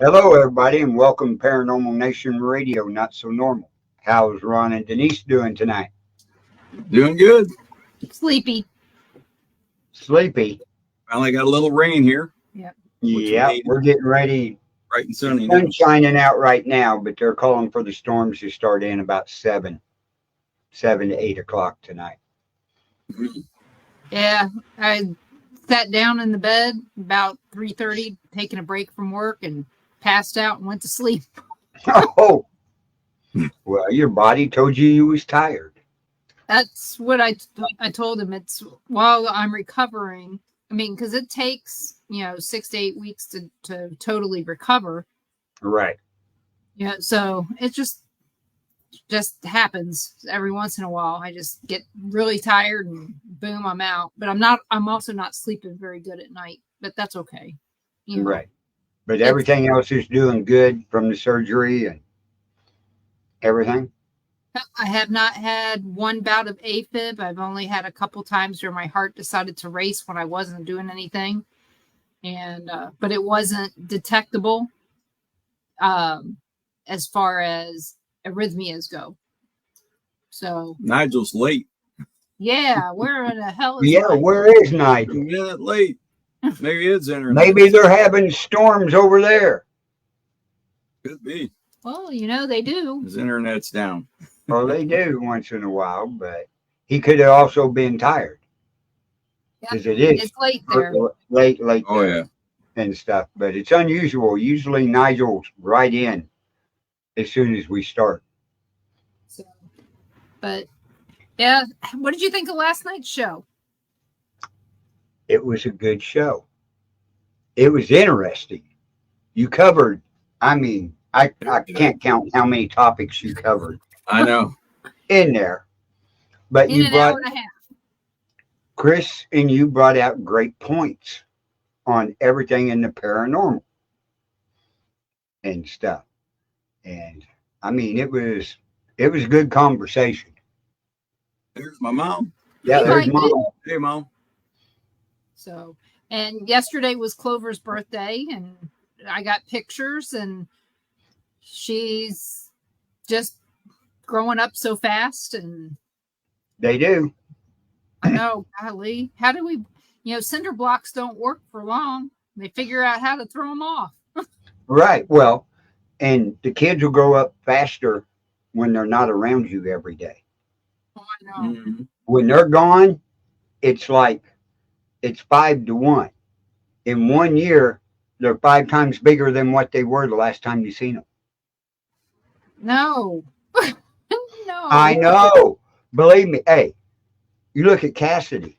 Hello, everybody, and welcome to Paranormal Nation Radio, Not So Normal. How's Ron and Denise doing tonight? Doing good. Sleepy. Sleepy? Finally got a little rain here. Yep. Yeah, we're getting ready. Bright and The sunny now. sun's shining out right now, but they're calling for the storms to start in about 7 to 8 o'clock tonight. Yeah, I sat down in the bed about 3:30, taking a break from work, and passed out and went to sleep. Oh, well, your body told you was tired. That's what I told him. It's while I'm recovering. I mean, because it takes 6 to 8 weeks to totally recover. Right. Yeah, so it just happens every once in a while. I just get really tired and boom, I'm out. But I'm also not sleeping very good at night, but that's okay. Right. But everything else is doing good from the surgery and everything? I have not had one bout of AFib. I've only had a couple times where my heart decided to race when I wasn't doing anything. And but it wasn't detectable as far as arrhythmias go. So Nigel's late. yeah, where in the hell is Yeah, where is A Nigel? minute late. Maybe it's internet. Maybe they're having storms over there. Could be. Well, they do. His internet's down. Well, they do once in a while, but he could have also been tired. Because it is It's late there. late Oh, there yeah. and stuff. But it's unusual. Usually Nigel's right in as soon as we start. So, but yeah, what did you think of last night's show? It was a good show. It was interesting. You covered, I can't count how many topics you covered I know. in there. But In you an brought, hour and a half. Chris and you brought out great points on everything in the paranormal and stuff. And I mean, it was a good conversation. There's my mom. Yeah, Hey, there's Mike. Mom. Hey, Mom. So, and yesterday was Clover's birthday, and I got pictures, and she's just growing up so fast. And They do. I know, golly, how do we, cinder blocks don't work for long. They figure out how to throw them off. Right. Well, and the kids will grow up faster when they're not around you every day. Oh, I know. Mhm. When they're gone, it's 5 to 1. In 1 year, they're 5 times bigger than what they were the last time you seen them. No. No. I know. Believe me. Hey, you look at Cassidy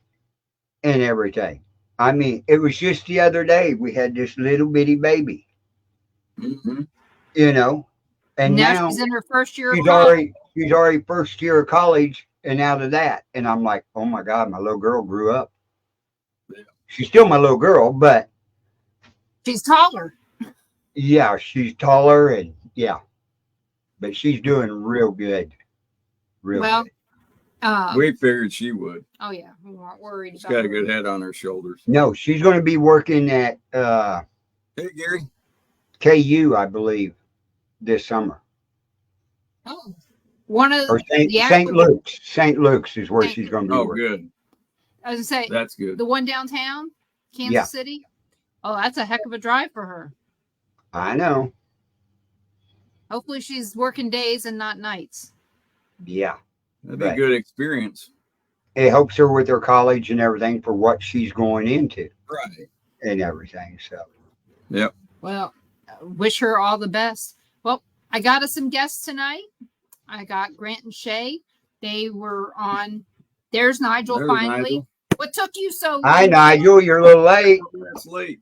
and everything. I mean, it was just the other day we had this little bitty baby, Mhm. and now she's in her first year of she's college. already first year of college and out of that. And I'm like, oh my God, my little girl grew up. Yeah. She's still my little girl, but She's taller. yeah, she's taller and yeah, but she's doing real good. Real Well, good. We figured she would. oh yeah, we weren't worried She's about got a her. good head on her shoulders. No, she's going to be working at Hey, Gary. KU, I believe, this summer. Oh, one of Or St. the St. active- Luke's. St. Luke's is where St. she's going to be Oh, working. good. I was gonna say That's good. the one downtown, Kansas Yeah. City. Oh, that's a heck of a drive for her. I know. Hopefully, she's working days and not nights. Yeah. That'd be Right. a good experience. It helps her with her college and everything for what she's going into Right. and everything. So, Yep. Well, wish her all the best. Well, I got us some guests tonight. I got Grant and Shay. They were on. There's Nigel There's finally. Nigel. What took you so long? hi, Nigel. You're a little late. That's late.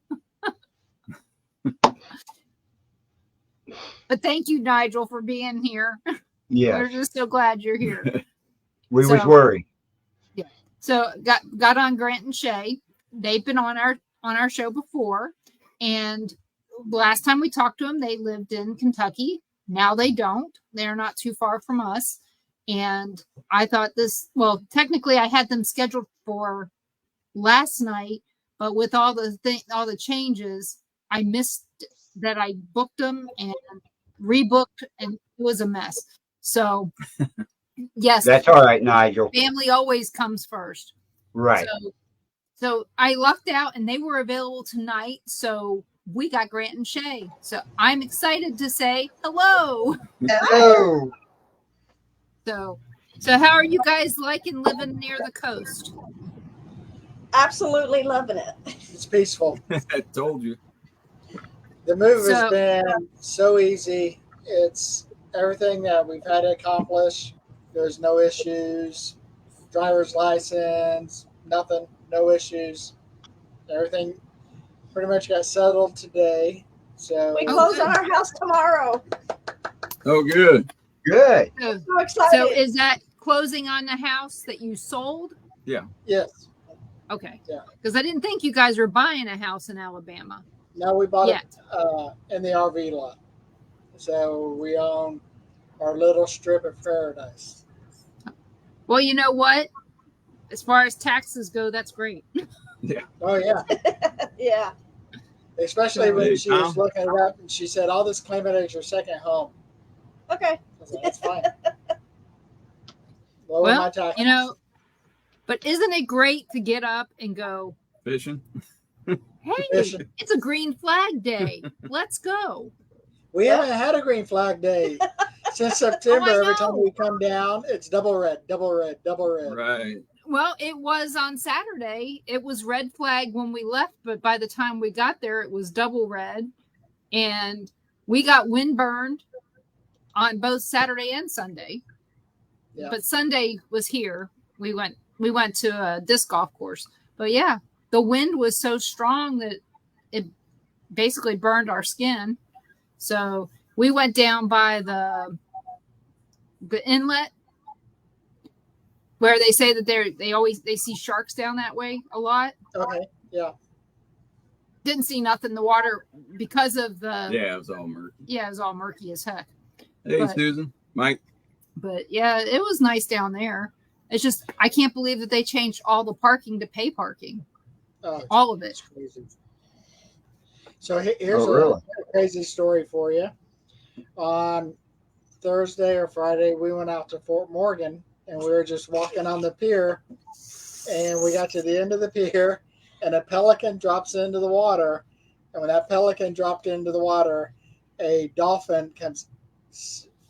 But thank you, Nigel, for being here. We're Yes. just so glad you're here. We So- was worried. So got on Grant and Shay. They've been on our show before, and last time we talked to them, they lived in Kentucky. Now they don't. They're not too far from us. And I thought technically I had them scheduled for last night, but with all the changes, I missed that I booked them and rebooked, and it was a mess. So, yes, That's all right, Nigel. family always comes first. Right. So I lucked out, and they were available tonight. So we got Grant and Shay. So I'm excited to say hello. Hello. So how are you guys liking living near the coast? Absolutely loving it. It's peaceful. I told you. The move has So- been so easy. It's everything that we've had to accomplish. There's no issues. Driver's license, nothing, no issues. Everything pretty much got settled today. So We Oh, close good. on our house tomorrow. Oh, good. Good. So, So excited. so is that closing on the house that you sold? yes, Okay. Yeah. Because I didn't think you guys were buying a house in Alabama now we bought yet. it in the RV lot. So we own our little strip of paradise. Well, you know what? As far as taxes go, that's great. Oh yeah, Yeah. especially when Hey, she was Tom. looking it up and she said, "All this claim it as your second home." Okay. I was like, "That's fine." Lower Well, my taxes. You know, but isn't it great to get up and go, Fishing. hey, Fishing. it's a green flag day. Let's go. We haven't had a green flag day since September. Oh, I Every time know. we come down, it's double red, double red, double red. Right. Well, it was on Saturday. It was red flag when we left, but by the time we got there, it was double red. And we got wind burned on both Saturday and Sunday. Yeah. But Sunday was here. We went to a disc golf course. But yeah, the wind was so strong that it basically burned our skin. So we went down by the inlet where they say that they see sharks down that way a lot. Okay, yeah. Didn't see nothing. The water, because of the Yeah, it was all murky. it was all murky as heck. Hey, But- Susan. Mike. But yeah, it was nice down there. It's just I can't believe that they changed all the parking to pay parking, Oh, all of it. it's crazy. So here's Oh, really? a crazy story for you. On Thursday or Friday, we went out to Fort Morgan and we were just walking on the pier, and we got to the end of the pier, and a pelican drops into the water. And when that pelican dropped into the water, a dolphin comes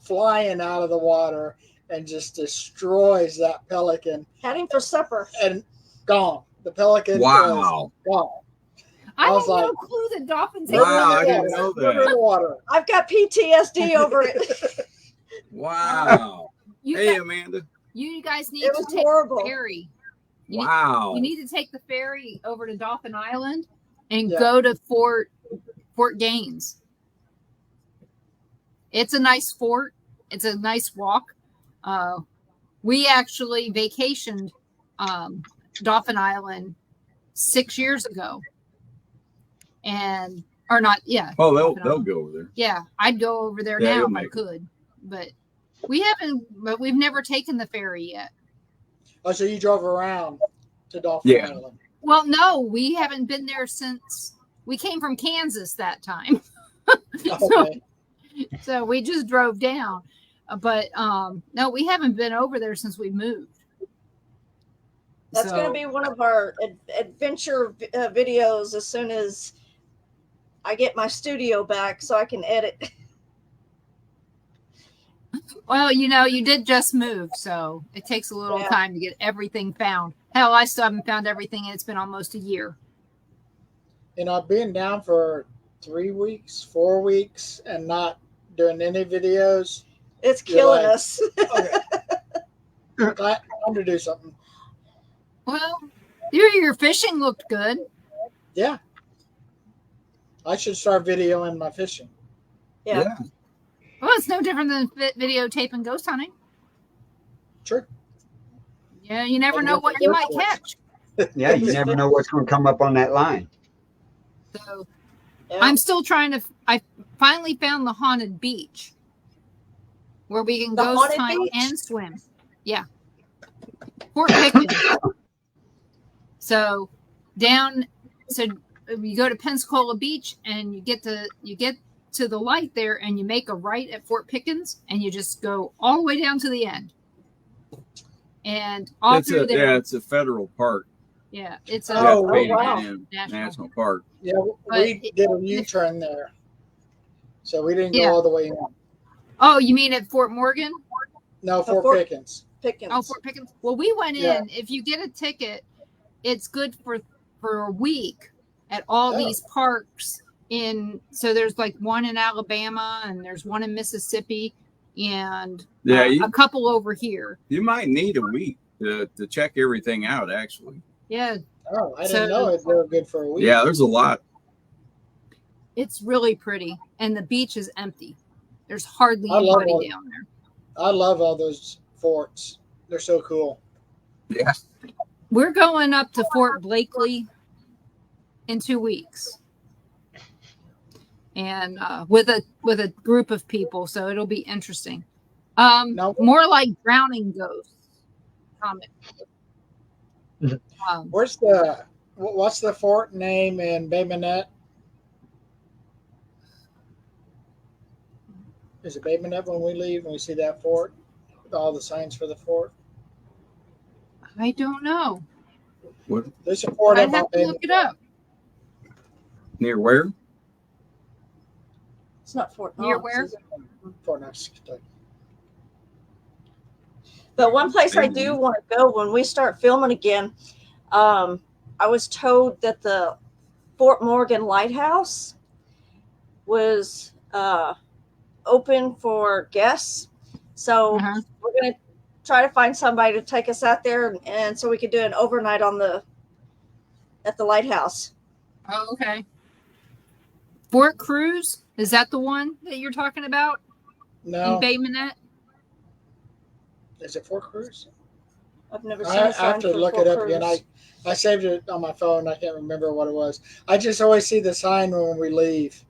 flying out of the water and just destroys that pelican, Had him for supper. and gone. The pelican Wow. was gone. I I was had no like- clue that dolphins. Wow, ate I didn't know Never in that. the water. I've got PTSD over it. Wow. You, Hey, guys, Amanda. you guys need It to was take horrible. the ferry. You, Wow. you need to take the ferry over to Dolphin Island and Yeah. go to Fort Gaines. It's a nice fort. It's a nice walk. We actually vacationed Dolphin Island 6 years ago, or not? Yeah. Oh, Dolphin they'll Island. go over there. Yeah, I'd go over there Yeah, now you'll if I make it. could, but we've never taken the ferry yet. Oh, so you drove around to Dolphin Yeah. Island. Well, no, we haven't been there since we came from Kansas that time. Okay. So we just drove down. But no, we haven't been over there since we moved. That's going to be one of our adventure videos as soon as I get my studio back so I can edit. Well, you did just move, so it takes a little Yeah. time to get everything found. Hell, I still haven't found everything, and it's been almost a year. I've been down for 3 weeks, 4 weeks, and not doing any videos. It's You're killing like- us. Okay. Time to do something. Well, your fishing looked good. Yeah. I should start videoing my fishing. Yeah. Well, it's no different than videotaping ghost hunting. Sure. Yeah, you never And know with what the you might workforce. catch. Yeah, you never know what's going to come up on that line. So Yeah. I'm still trying to. I finally found the haunted beach where we can The ghost haunted hunt beach? and swim. Yeah, Fort Pickens. So you go to Pensacola Beach and you get to the light there and you make a right at Fort Pickens and you just go all the way down to the end. And all through there. Yeah, it's a federal park. Yeah, it's a wow. National park. Yeah, we did a U-turn there. So we didn't go all the way in. Oh, you mean at Fort Morgan? No, Fort Pickens. Oh, Fort Pickens. Well, we went in. If you get a ticket, it's good for a week at all these parks so there's like one in Alabama and there's one in Mississippi and a couple over here. You might need a week to check everything out, actually. Yeah. Oh, I didn't know they were good for a week. Yeah, there's a lot. It's really pretty, and the beach is empty. There's hardly anybody down there. I love all those forts. They're so cool. Yeah. We're going up to Fort Blakely in 2 weeks. And with a group of people, so it'll be interesting. More like Drowning Ghosts comic. What's the fort name in Bay Minette? Is it Bay Minette when we leave and we see that fort with all the signs for the fort? I don't know. What? There's a fort. I'd have to look it up. Near where? It's not Fort Knox. Near where? Fort Knox, Kentucky. But one place I do want to go when we start filming again, I was told that the Fort Morgan Lighthouse was open for guests. So we're going to try to find somebody to take us out there and so we could do an overnight at the lighthouse. Oh, okay. Fort Cruz, is that the one that you're talking about? No. In Bay Minette? Is it Fort Cruz? I've never seen a sign. I have to look it up again. I saved it on my phone. I can't remember what it was. I just always see the sign when we leave.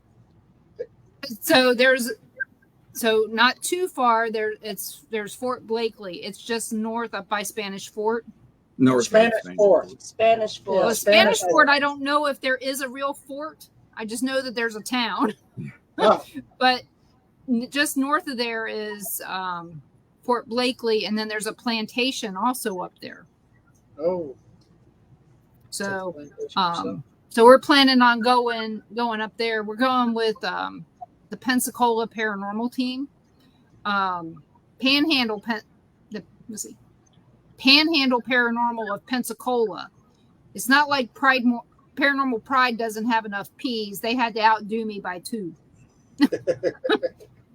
So not too far there's Fort Blakely. It's just north up by Spanish Fort. North Spanish Fort. Spanish Fort. Well, Spanish Fort, I don't know if there is a real fort. I just know that there's a town. Oh. But just north of there is Fort Blakely, and then there's a plantation also up there. Oh. So so we're planning on going up there. We're going with the Pensacola Paranormal team. Panhandle Paranormal of Pensacola. It's not like Paranormal Pride doesn't have enough P's. They had to outdo me by 2.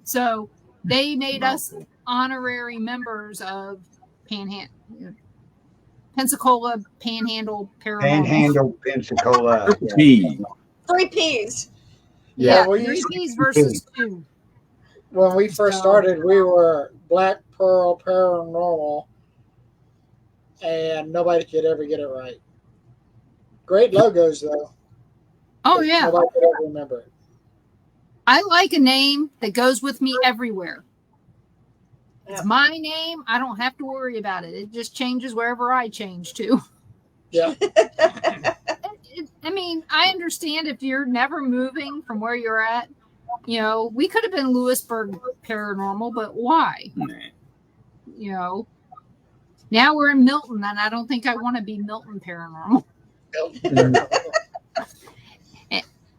So they made us honorary members of Pensacola Panhandle Paranormal. Panhandle, Pensacola. 3 P's. Yeah, 3 P's versus 2. When we first started, we were Black Pearl Paranormal, and nobody could ever get it right. Great logos, though. Oh, yeah. Nobody could ever remember it. I like a name that goes with me everywhere. Yeah. It's my name. I don't have to worry about it. It just changes wherever I change to. Yeah. I mean, I understand if you're never moving from where you're at. You know, we could have been Lewisburg Paranormal, but why? You know, now we're in Milton, and I don't think I want to be Milton Paranormal.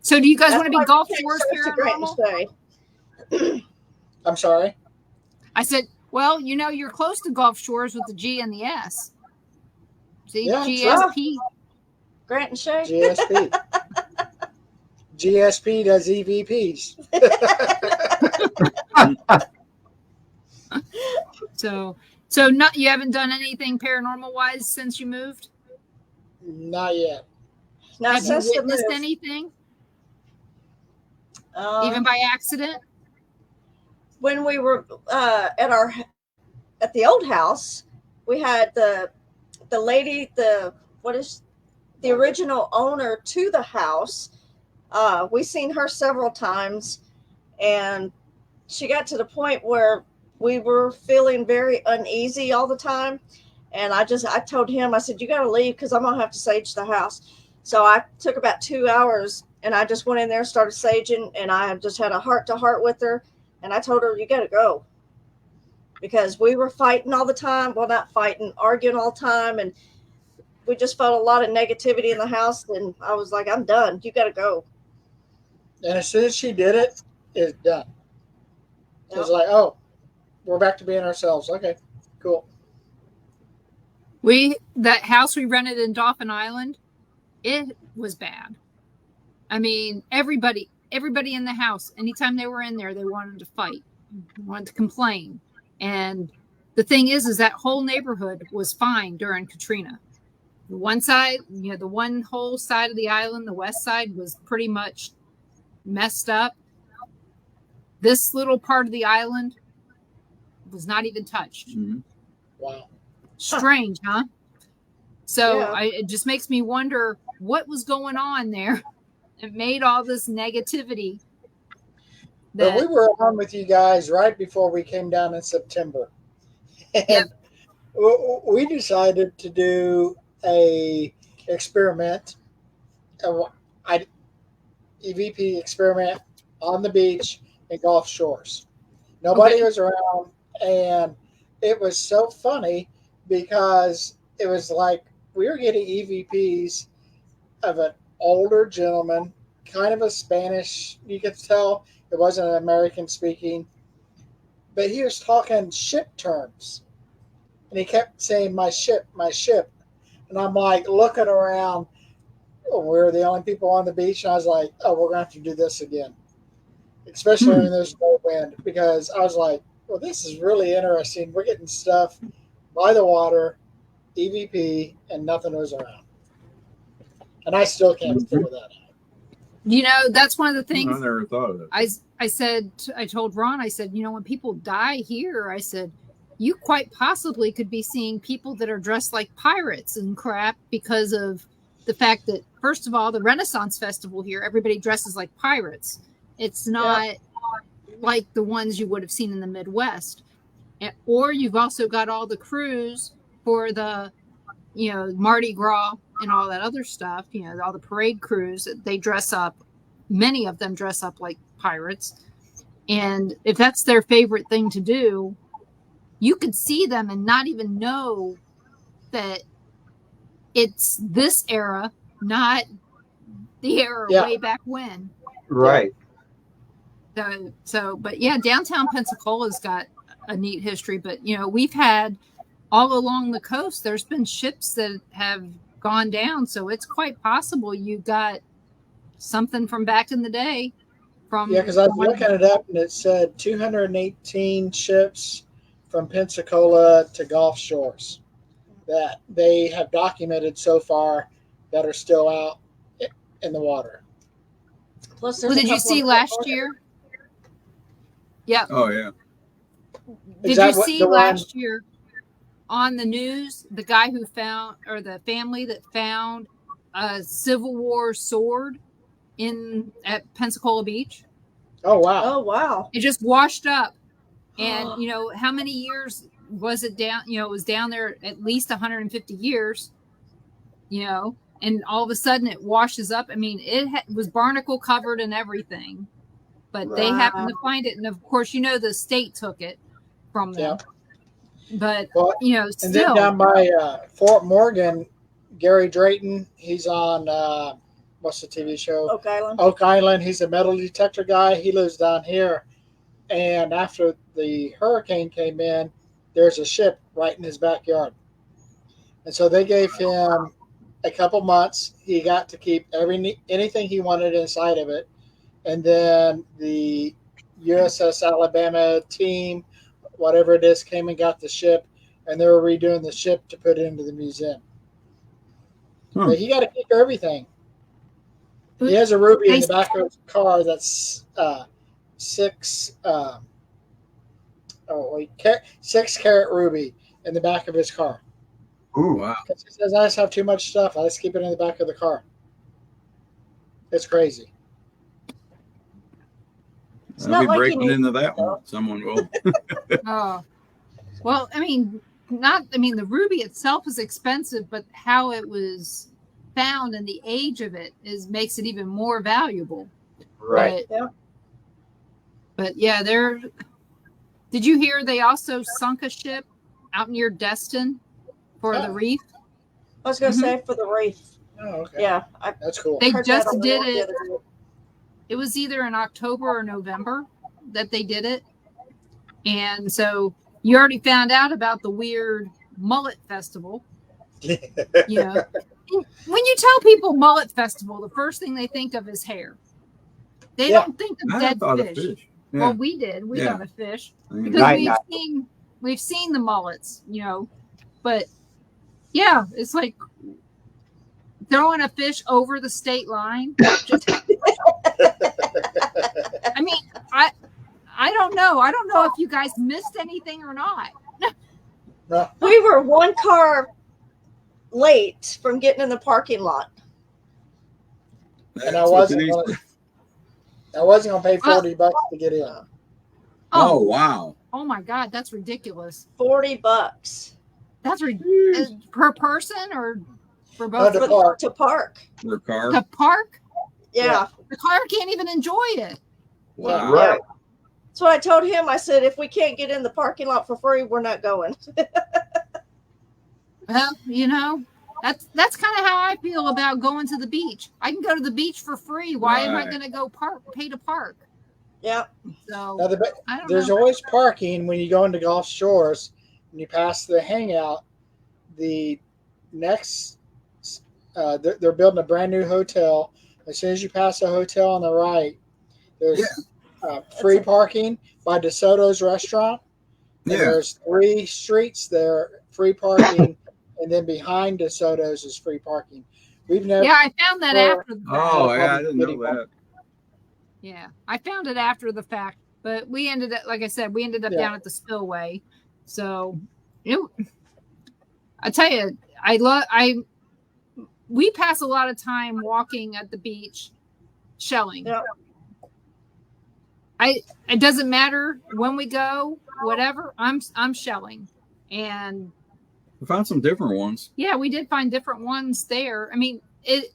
So do you guys want to be Gulf Shores Paranormal? I'm sorry? I said, well, you know, you're close to Gulf Shores with the G and the S. See, Yeah, GSP. Grant and Shay. GSP. GSP does EVPs. So not you haven't done anything paranormal wise since you moved? Not yet. Have you witnessed anything? Even by accident? When we were at the old house, we had the lady, the original owner to the house. We seen her several times, and she got to the point where we were feeling very uneasy all the time. And I told him, I said, you got to leave because I'm going to have to sage the house. So I took about 2 hours, and I just went in there, started saging, and I just had a heart-to-heart with her. And I told her, you got to go. Because we were fighting all the time. Well, not fighting, arguing all the time. And we just felt a lot of negativity in the house. And I was like, I'm done. You got to go. And as soon as she did it, it's done. It was like, oh, we're back to being ourselves. Okay, cool. That house we rented in Dauphin Island, it was bad. I mean, everybody in the house, anytime they were in there, they wanted to fight, wanted to complain. And the thing is that whole neighborhood was fine during Katrina. The one side, the one whole side of the island, the west side, was pretty much messed up. This little part of the island was not even touched. Mm-hmm. Wow. Strange, huh? So it just makes me wonder what was going on there. It made all this negativity. But we were on with you guys right before we came down in September. And we decided to do a experiment, EVP experiment on the beach in Gulf Shores. Nobody was around, and it was so funny because it was like we were getting EVPs of an older gentleman, kind of a Spanish, you could tell it wasn't an American speaking, but he was talking ship terms. And he kept saying, my ship, my ship. And I'm like looking around. We're the only people on the beach. And I was like, oh, we're going to have to do this again. Especially when there's no wind. Because I was like, well, this is really interesting. We're getting stuff by the water, EVP, and nothing was around. And I still can't figure that out. That's one of the things. I never thought of it. I told Ron, I said, when people die here, I said, you quite possibly could be seeing people that are dressed like pirates and crap because of the fact that, first of all, the Renaissance Festival here, everybody dresses like pirates. It's not like the ones you would have seen in the Midwest. Or you've also got all the crews for the, Mardi Gras and all that other stuff, all the parade crews, they dress up. Many of them dress up like pirates. And if that's their favorite thing to do, you could see them and not even know that it's this era, not the era way back when. Right. But downtown Pensacola's got a neat history. But, we've had all along the coast, there's been ships that have gone down. So it's quite possible you got something from back in the day. Because I was looking it up and it said 218 ships from Pensacola to Gulf Shores that they have documented so far that are still out in the water. Plus, did you see last year? Yeah. Oh, yeah. Did you see last year on the news the guy who found, or the family that found a Civil War sword at Pensacola Beach? Oh, wow. Oh, wow. It just washed up. And, how many years was it down? It was down there at least 150 years, and all of a sudden it washes up. I mean, it was barnacle covered and everything, but they happened to find it. And of course, the state took it from them. Yeah. But, and still. then down by Fort Morgan, Gary Drayton, he's on, what's the TV show? Oak Island. Oak Island. He's a metal detector guy. He lives down here. And after the hurricane came in, there's a ship right in his backyard. And so they gave him a couple months. He got to keep anything he wanted inside of it. And then the USS Alabama team, whatever it is, came and got the ship. And they were redoing the ship to put it into the museum. But he got to keep everything. He has a ruby in the back of his car that's 6 carat ruby in the back of his car. Ooh, wow. He says, I just have too much stuff. I just keep it in the back of the car. It's crazy. I'll be breaking into that one. Someone will. Oh, well, the ruby itself is expensive, but how it was found and the age of it makes it even more valuable. Right. But yeah, did you hear they also sunk a ship out near Destin for the reef? I was going to say for the reef. Oh, okay. Yeah, That's cool. They heard just that on the did news the it. other day. It was either in October or November that they did it. And so you already found out about the weird mullet festival. You know, when you tell people mullet festival, the first thing they think of is hair. They don't think of I dead thought fish. of fish. Yeah. Well, we did. We Yeah. thought of fish I mean, because Night. we've seen the mullets, you know. But yeah, it's like throwing a fish over the state line. I mean, I don't know. I don't know if you guys missed anything or not. No. We were one car late from getting in the parking lot. And I that's wasn't what gonna, I wasn't gonna pay $40 to get in. Oh, wow. Oh my God, that's ridiculous. $40 That's per person or for No, both? to park. to park. Their car. To park? Yeah. The car can't even enjoy it. Wow. Right. That's what I told him. I said, if we can't get in the parking lot for free, we're not going. Well, you know, that's kind of how I feel about going to the beach. I can go to the beach for free. Why am I Right. going to go pay to park? Yeah. So Now, I don't there's know. always parking when you go into Gulf Shores. When you pass the hangout, the next, they're building a brand new hotel. As soon as you pass the hotel on the right, there's free parking by DeSoto's restaurant. And Yeah. there's 3 streets there, free parking, and then behind DeSoto's is free parking. We've never. Yeah, I found that Well, after the fact. Oh, yeah. I Probably didn't know getting that. Yeah, I found it after the fact, but we ended up, like I said, we ended up Yeah. down at the spillway. So, I tell you, we pass a lot of time walking at the beach, shelling. Yeah. It doesn't matter when we go, whatever. I'm shelling, and We found some different ones. yeah, we did find different ones there. I mean,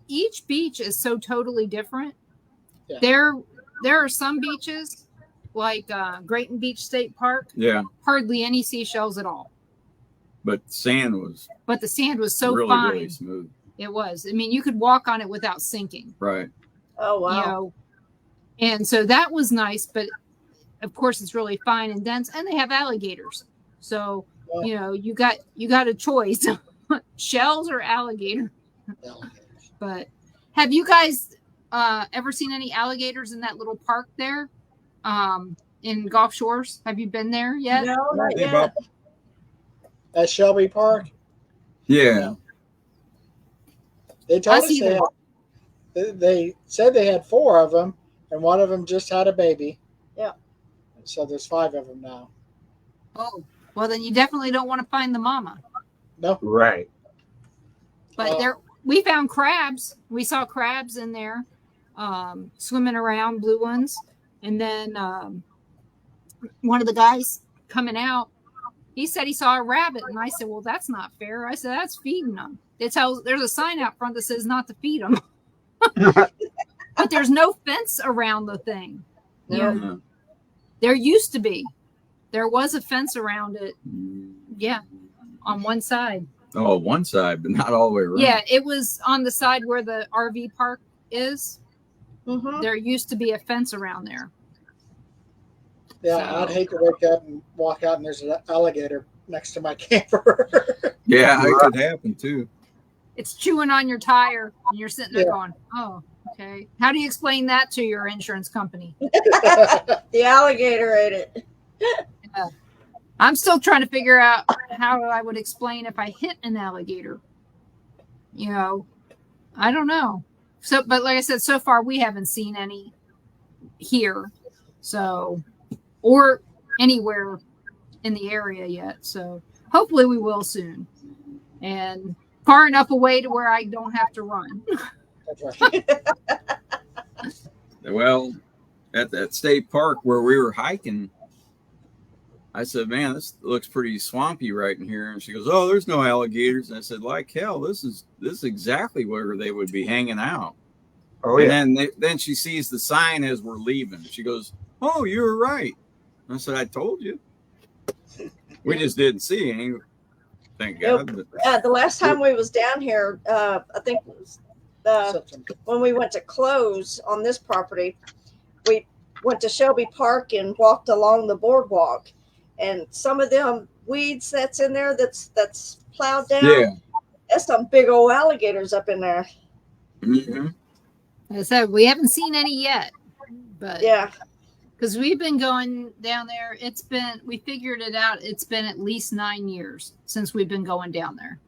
each beach is so totally different. Yeah. There are some beaches like Grayton Beach State Park, Yeah. hardly any seashells at all. But sand was But the sand was so really, fine. really smooth. It was. I mean, you could walk on it without sinking. Right. Oh, wow. You know, and so that was nice. But of course, it's really fine and dense, and they have alligators. So Yeah. you know, you got a choice: shells or alligator. But have you guys ever seen any alligators in that little park there in Gulf Shores? Have you been there yet? No, not Hey, yet. Bob. At Shelby Park, Yeah. they told I us see them. they said they had 4 of them, and one of them just had a baby. Yeah. So there's 5 of them now. Oh, well, then you definitely don't want to find the mama. No. Right. But we found crabs. We saw crabs in there swimming around, blue ones. And then one of the guys coming out, he said he saw a rabbit. And I said, well, that's not fair. I said, that's feeding them. There's a sign out front that says not to feed them. But there's no fence around the thing. You know, Yeah. there used to be. There was a fence around it. Yeah, on one side. Oh, one side, but not all the way around. Yeah, it was on the side where the RV park is. Mm-hmm. There used to be a fence around there. Yeah, So- I'd hate to wake up and walk out and there's an alligator next to my camper. Yeah, it could happen too. It's chewing on your tire, and you're sitting there Yeah. going, "Oh, okay." How do you explain that to your insurance company? The alligator ate it. I'm still trying to figure out how I would explain if I hit an alligator. You know, I don't know. So, but like I said, so far we haven't seen any here, so or anywhere in the area yet. So hopefully we will soon, and far enough away to where I don't have to run. That's right. Well, at that state park where we were hiking, I said, man, this looks pretty swampy right in here. And she goes, oh, there's no alligators. And I said, like hell, this is exactly where they would be hanging out. Oh And yeah. then she sees the sign as we're leaving. She goes, oh, you were right. And I said, I told you. We just didn't see any. Thank God. The last time we was down here, I think it was when we went to close on this property, we went to Shelby Park and walked along the boardwalk, and some of them weeds that's in there that's plowed down. Yeah. There's some big old alligators up in there. Mm-hmm. Like I said, we haven't seen any yet, but Yeah. because we've been going down there, we figured it out. It's been at least 9 years since we've been going down there.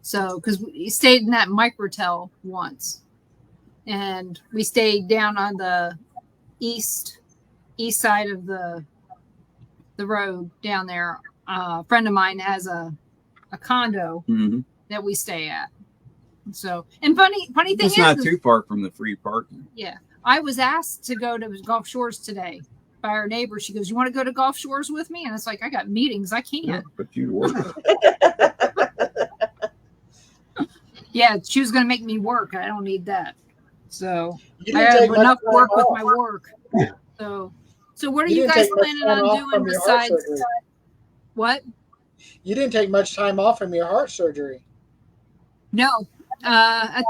So, because we stayed in that microtel once, and we stayed down on the east side of the road down there. A friend of mine has a condo that we stay at. So, and funny thing It's is, not too far from the free parking. yeah, I was asked to go to Gulf Shores today by our neighbor. She goes, "You want to go to Gulf Shores with me?" And it's like, I got meetings, I can't. Yeah, but you work. Yeah, she was going to make me work. I don't need that. So You I didn't have take much enough time work with off. my work. So what are You you didn't guys take much planning time on off doing from your heart besides surgery. what? You didn't take much time off from your heart surgery. No, I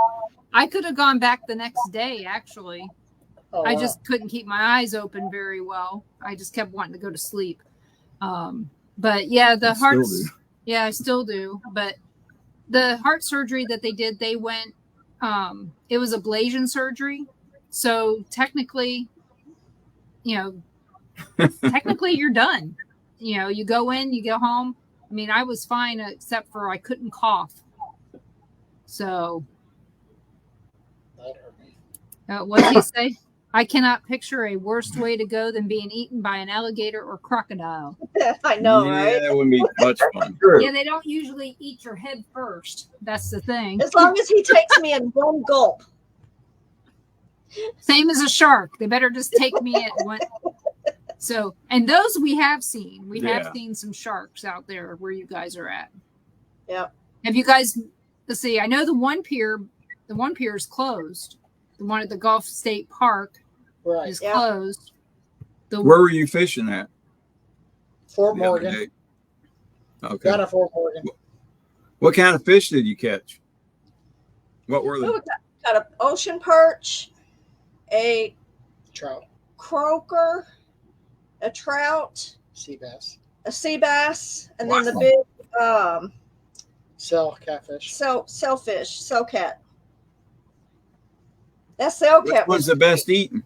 could have gone back the next day. Actually, Oh, I wow. just couldn't keep my eyes open very well. I just kept wanting to go to sleep. But yeah, the I still hearts. do. Yeah, I still do. But the heart surgery that they did, they went. It was ablation surgery, so technically, technically you're done. You go in, you go home. I mean, I was fine except for I couldn't cough. So, That hurt me. what did he say? I cannot picture a worse way to go than being eaten by an alligator or crocodile. I know, Yeah, right? that wouldn't be much fun. True. Yeah, they don't usually eat your head first. That's the thing. As long as he takes me in one gulp. Same as a shark. They better just take me at one. So, and those we have seen. We have Yeah. seen some sharks out there where you guys are at. Yep. Have you guys? Let's see. I know the one pier is closed. The one at the Gulf State Park Right. is Yeah. closed. Where were you fishing at? Fort the other Morgan. day? Okay. Down at Fort Morgan. What kind of fish did you catch? What were Oh, they? we got an ocean perch, a Trout. croaker, a trout, Sea bass. a sea bass, and then the Wow. big Catfish. sailcat. That sailcat Which one's the best eating?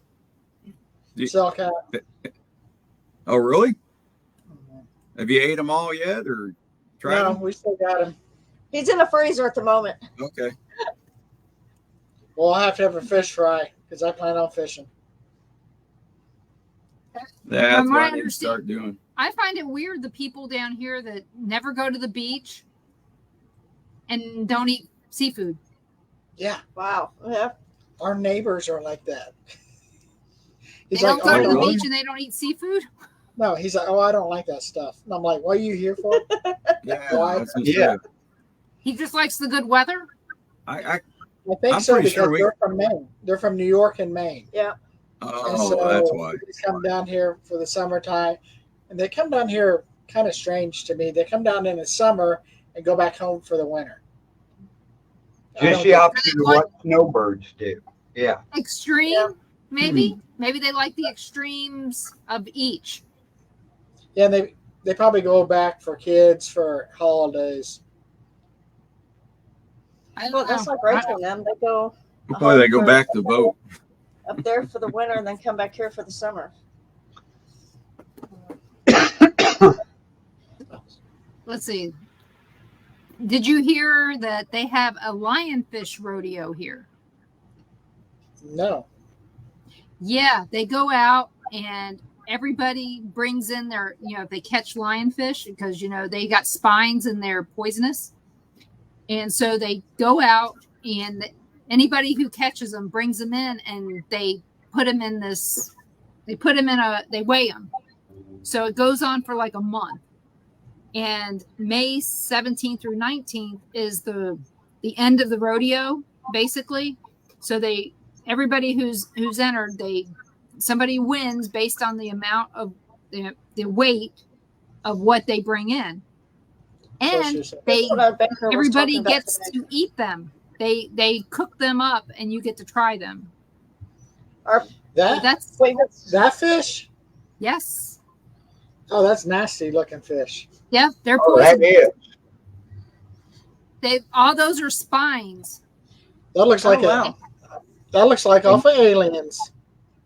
Cat. Oh, really? Mhm. Have you ate them all yet, or tried No, them? we still got him. He's in the freezer at the moment. Okay. Well, I'll have to have a fish fry because I plan on fishing. That's From what what I I need to understand- start doing. I find it weird the people down here that never go to the beach and don't eat seafood. Yeah, Wow. Yeah. our neighbors are like that. They He's don't like, go to the really? beach and they don't eat seafood. No, he's like, oh, I don't like that stuff. And I'm like, what are you here for? Yeah. Why? That's what Yeah. I said. He just likes the good weather. I I think I'm so pretty because sure they're from Maine. They're from New York and Maine. And oh, so that's why. they come down here for the summertime. And they come down here kind of strange to me. They come down in the summer and go back home for the winter. I Just don't the get- opposite of what snowbirds do. Yeah. Extreme, Yeah. maybe. Maybe they like the extremes of each. Yeah, and they probably go back for kids for holidays. I Well, don't that's know. like Rachel and them. They go Hopefully they go back to boat. up there for the winter and then come back here for the summer. Let's see. Did you hear that they have a lionfish rodeo here? No. Yeah, they go out and everybody brings in their, if they catch lionfish because, they got spines and they're poisonous. And so they go out and anybody who catches them brings them in and they put them in they weigh them. So it goes on for like a month. And May 17th through 19th is the end of the rodeo, basically. So everybody who's entered, somebody wins based on the amount of the weight of what they bring in. And That's what our banker was everybody talking about gets today. to eat them. They cook them up and you get to try them. That that fish? Yes. Oh, that's nasty looking fish. Yeah, they're Oh, that poisonous. is. All those are spines. That looks like wow. that looks like off of Aliens.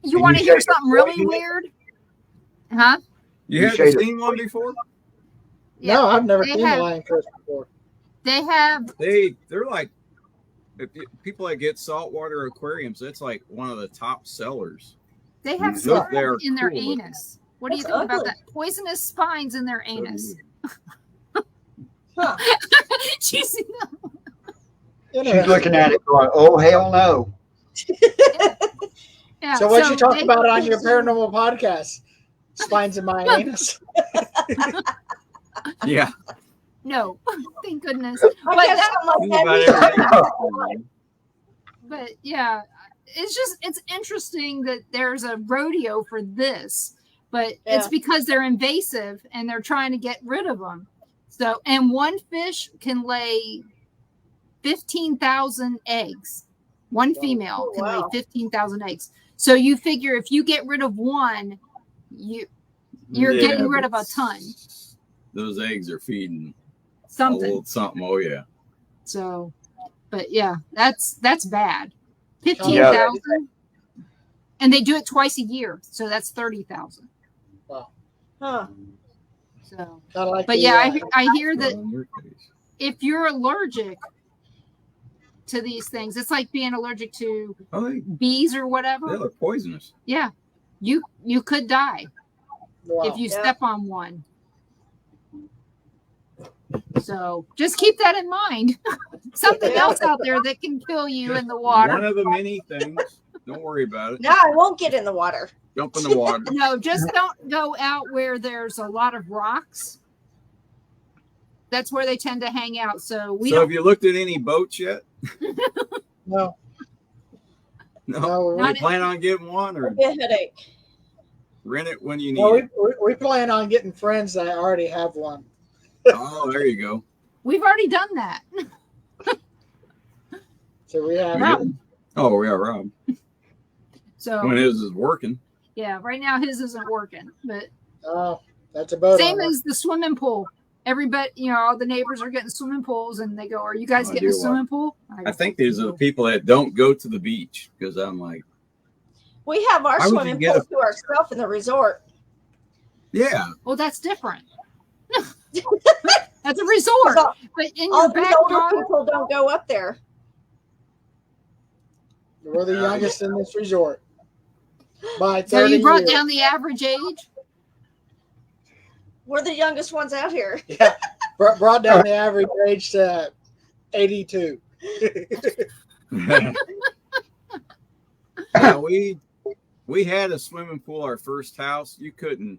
You And want to you hear say they're something really poisonous? weird? Huh? You You haven't say the- seen one before? No, I've never they seen have- a lionfish before. They have They're like people that get saltwater aquariums. That's like one of the top sellers. they have Look, spines they're in their cool looking. anus. What do you That's think about ugly. that? Poisonous spines in their anus. Huh. She's She's looking at it going, oh, hell no. yeah, So what you talk they- about on your paranormal podcast? Spines in my anus. Yeah. No, thank goodness. I But guess that- something Think like about that. everything. But yeah, it's interesting that there's a rodeo for this, but it's Yeah. because they're invasive and they're trying to get rid of them. So, and one fish can lay 15,000 eggs. One female can wow. lay 15,000 eggs. So you figure if you get rid of one, you're Yeah, getting rid of a but ton. Those eggs are feeding a Something. little something. Oh yeah. So, but yeah, that's bad. Yeah. 15,000, and they do it twice a year, so that's 30,000. Huh. So, Kind of like but the, yeah, I hear Well, that in your case. if you're allergic to these things, it's like being allergic to Oh, bees or whatever. they're poisonous. Yeah, you could die wow. if you Yeah. step on one. So just keep that in mind. Something Yeah. else out there that can kill you in the water. One of the many things. Don't worry about it. Now I won't get in the water. Jump in the water. No, just don't go out where there's a lot of rocks. That's where they tend to hang out. So we So don't. have you looked at any boats yet? No, No. no, You Not plan on getting one or It'll be a headache. rent it when you need no, it? we plan on getting friends that already have one. Oh, there you go. We've already done that. So we have. Rob. Oh, yeah, Rob. So When his is working. yeah, right now his isn't working, but Oh, that's a boat. same owner. as the swimming pool. Everybody, all the neighbors are getting swimming pools, and they go, "Are you guys Oh, getting a do what? swimming pool?" I think these are the people that don't go to the beach because I'm like, We have our Why would you swimming get pool to ourselves in the resort. yeah. Well, that's different. That's a resort, All, but in all your these older backyard, people don't go up there. We're the youngest in this resort by 30 so you brought years. down the average age. We're the youngest ones out here. Yeah, brought down the average age to 82. Yeah, we had a swimming pool our first house. You couldn't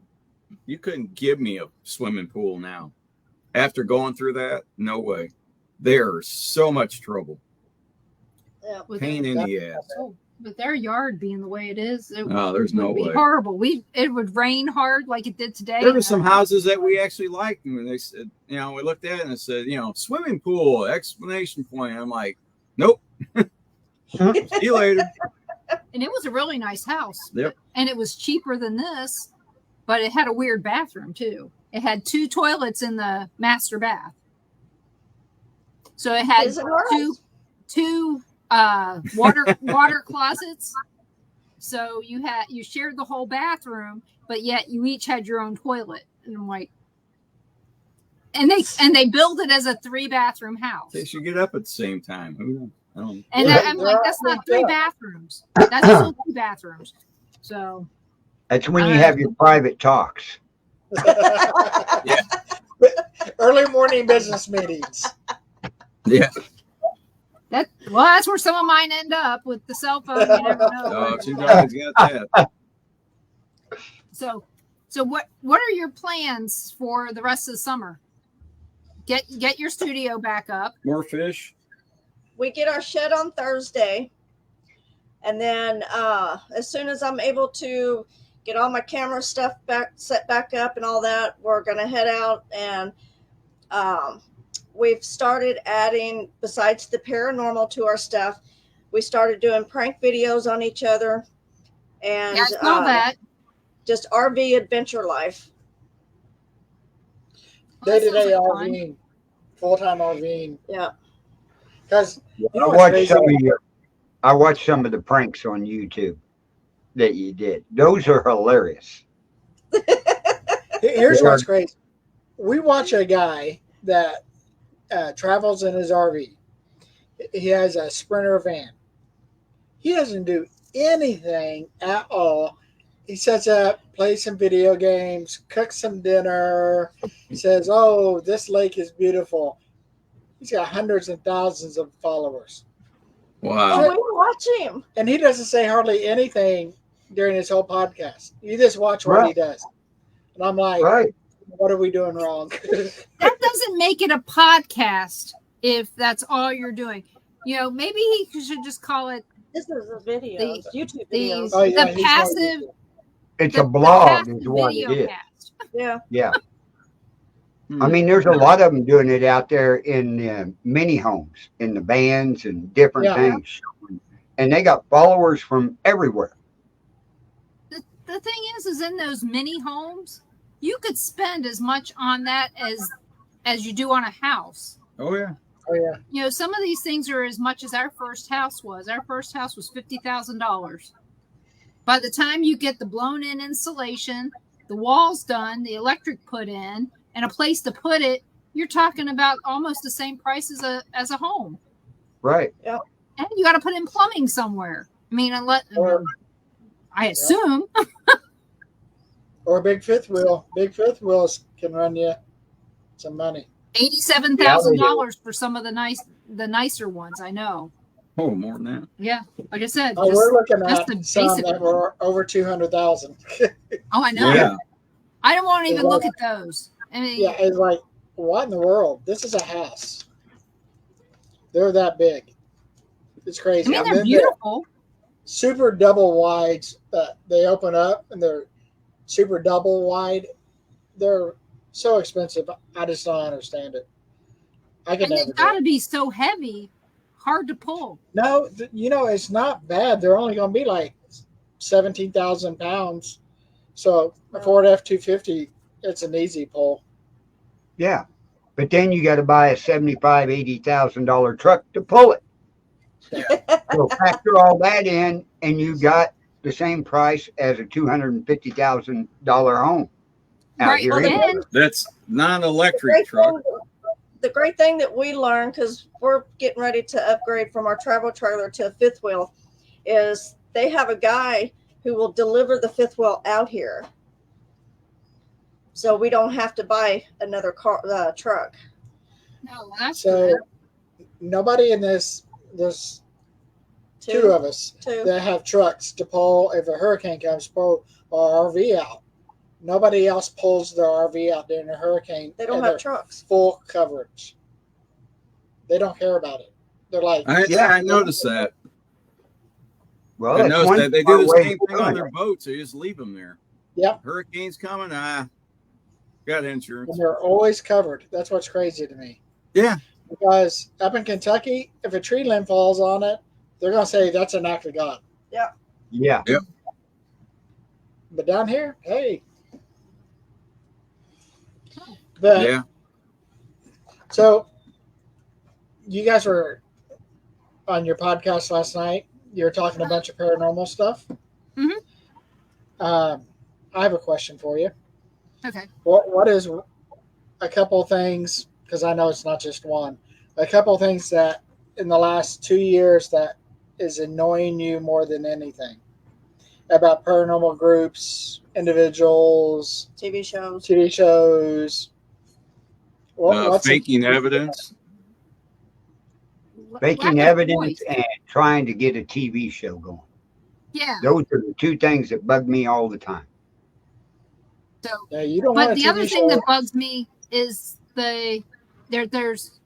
give me a swimming pool now. After going through that, no way. There's so much trouble. Yeah. With Pain in the ass. with their yard being the way it is, it Oh, there's no would be way. horrible. It would rain hard like it did today. There were some houses that we actually liked, and they said, we looked at it and it said, swimming pool, exclamation point. I'm like, nope. See you later. And it was a really nice house. Yep. And it was cheaper than this, but it had a weird bathroom too. It had 2 toilets in the master bath. So it had Is it all right? two water closets. So you shared the whole bathroom, but yet you each had your own toilet. And I'm like, and they build it as a 3-bathroom house. They should get up at the same time. Who knows? I don't know. And Yeah, I'm like, that's not 3 yeah. bathrooms. That's still 2 bathrooms. So That's when you have your private talks. Early morning business meetings. Yeah. that's where some of mine end up with the cell phone. You never know. Oh, she's always got that. So So what are your plans for the rest of the summer? Get your studio back up. More fish. We get our shed on Thursday. And then as soon as I'm able to get all my camera stuff set back up and all that, we're going to head out. And we've started adding, besides the paranormal to our stuff, we started doing prank videos on each other. And I saw that. Just RV adventure life. Day-to-day RVing, full-time RVing. Yeah. Because I watched some of the pranks on YouTube that you did. Those are hilarious. Here's what's crazy. We watch a guy that travels in his RV. He has a Sprinter van. He doesn't do anything at all. He sets up, plays some video games, cooks some dinner. He says, "Oh, this lake is beautiful." He's got hundreds and thousands of followers. Wow. Oh, we watch him. And he doesn't say hardly anything during his whole podcast. You just watch what he does. And I'm like, what are we doing wrong? That doesn't make it a podcast if that's all you're doing. Maybe he should just call it. This is a video. YouTube videos. videos. The passive. It's a blog is what it is. Yeah. Yeah. I mean, there's a lot of them doing it out there in mini homes, in the vans and different things. And they got followers from everywhere. The thing is in those mini homes, you could spend as much on that as you do on a house. Oh, yeah. Oh, yeah. Some of these things are as much as our first house was. Our first house was $50,000. By the time you get the blown-in insulation, the walls done, the electric put in, and a place to put it, you're talking about almost the same price as a home. Right. Yeah. And you got to put in plumbing somewhere. I mean, I assume. Or a big fifth wheel. Big fifth wheels can run you some money. $87,000 for some of the nicer ones. I know. Oh, more than that. Yeah, like I said. We're looking at some that were over 200,000. Oh, I know. Yeah. I don't want to even look at those. I mean, yeah, it's like, what in the world? This is a house. They're that big. It's crazy. I mean, they're beautiful. Super double wides that they open up, and they're super double wide. They're so expensive. I just don't understand it. And they've got to be so heavy, hard to pull. No, it's not bad. They're only going to be like 17,000 pounds. So a Ford F-250, it's an easy pull. Yeah. But then you got to buy a $75,000, $80,000 truck to pull it. So factor all that in, and you got the same price as a $250,000 home out here. That's not an electric truck. The great thing that we learned, because we're getting ready to upgrade from our travel trailer to a fifth wheel, is they have a guy who will deliver the fifth wheel out here. So we don't have to buy another truck. No, that's so good. Nobody in there's two of us that have trucks to pull if a hurricane comes, pull our RV out. Nobody else pulls their RV out during a hurricane. They don't have trucks. Full coverage. They don't care about it. They're like, I noticed that. Well, I noticed that they do the same thing on their boats. They just leave them there. Yep. Hurricane's coming. Got insurance. And they're always covered. That's what's crazy to me. Yeah. Because up in Kentucky, if a tree limb falls on it, they're going to say that's an act of God. Yeah. Yeah. Yep. But down here, hey. But, yeah. So, you guys were on your podcast last night. You were talking a bunch of paranormal stuff. Mm-hmm. I have a question for you. Okay. What is a couple of things, because I know it's not just one, a couple of things that in the last 2 years that is annoying you more than anything about paranormal groups, individuals, TV shows. Faking evidence. Faking evidence and trying to get a TV show going. Yeah. Those are the two things that bug me all the time. So, Yeah, you don't but want a the other TV thing show. that bugs me is there's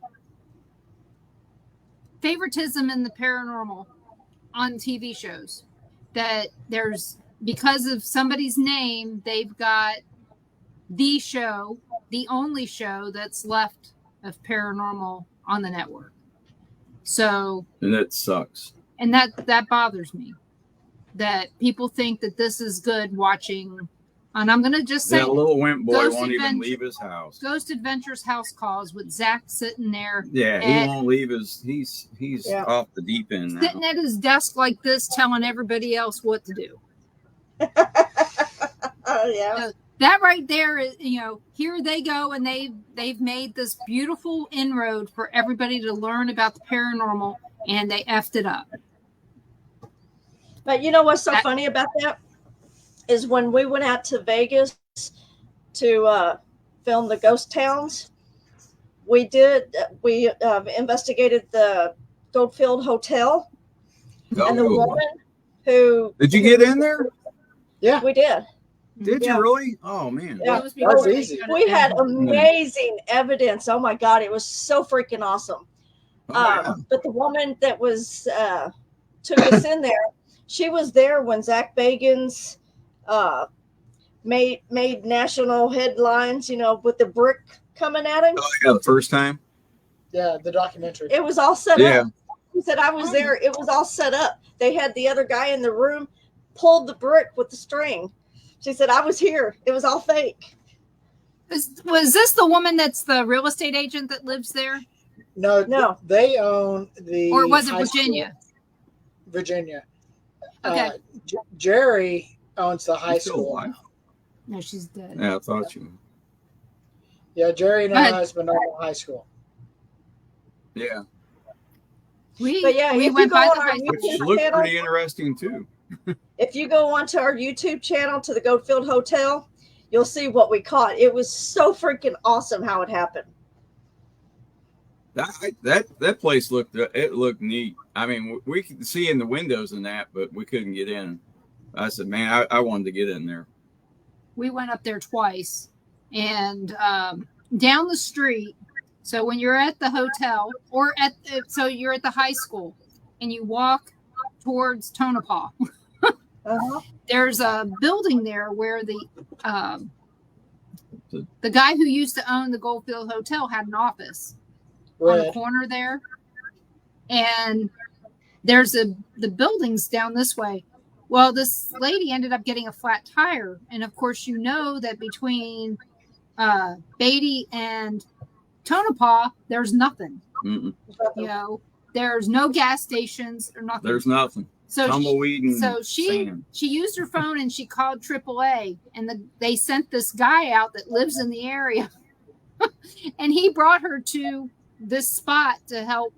favoritism in the paranormal on TV shows. That there's because of somebody's name, they've got the show, the only show that's left of paranormal on the network. So, And it sucks. and that bothers me. That people think that this is good watching, and I'm gonna just say That little wimp boy Ghost won't even Adventure- leave his house. Ghost Adventures House Calls with Zach sitting there. Yeah, he won't leave his. He's Yeah. off the deep end now. Sitting at his desk like this, telling everybody else what to do. Yeah. That right there is, here they go, and they've made this beautiful inroad for everybody to learn about the paranormal, and they effed it up. But you know what's so funny about that is when we went out to Vegas to film the ghost towns, we investigated the Goldfield Hotel, and the woman who Did you get in there? Yeah, we did. Did Yeah. you really? Oh man. Yeah. That was That was before they easy. shut it We down. had amazing evidence. Oh my God, it was so freaking awesome. Oh, yeah. But the woman that was took us in there, she was there when Zach Bagans made national headlines, with the brick coming at him. Oh, yeah, the first time. yeah, the documentary. It was all set Yeah. up. He said, I was there. It was all set up. They had the other guy in the room pulled the brick with the string. She said, I was here. It was all fake. Was this the woman that's the real estate agent that lives there? No, they own the. Or was it high school. Virginia? Virginia. Okay. Jerry owns the high She's still school. alive? No, she's dead. Yeah, I thought you. Yeah, Jerry and Go her ahead. husband own the high school. Yeah, But yeah, we if went you go by on the our high school. which YouTube looked channel, pretty interesting too. if you go onto our YouTube channel to the Goldfield Hotel, you'll see what we caught. It was so freaking awesome how it happened. That place looked neat. I mean, we could see in the windows and that, but we couldn't get in. I said, man, I wanted to get in there. We went up there twice, and down the street. So when you're at the hotel, or so you're at the high school, and you walk towards Tonopah, there's a building there where the guy who used to own the Goldfield Hotel had an office on the Right. corner there, and there's the buildings down this way. Well, this lady ended up getting a flat tire, and of course, you know that between Beatty and Tonopah, there's nothing. Mm-mm. There's no gas stations or nothing. There's nothing. So Tumbleweed and she sand. used her phone and she called AAA, and they sent this guy out that lives in the area, and he brought her to this spot to help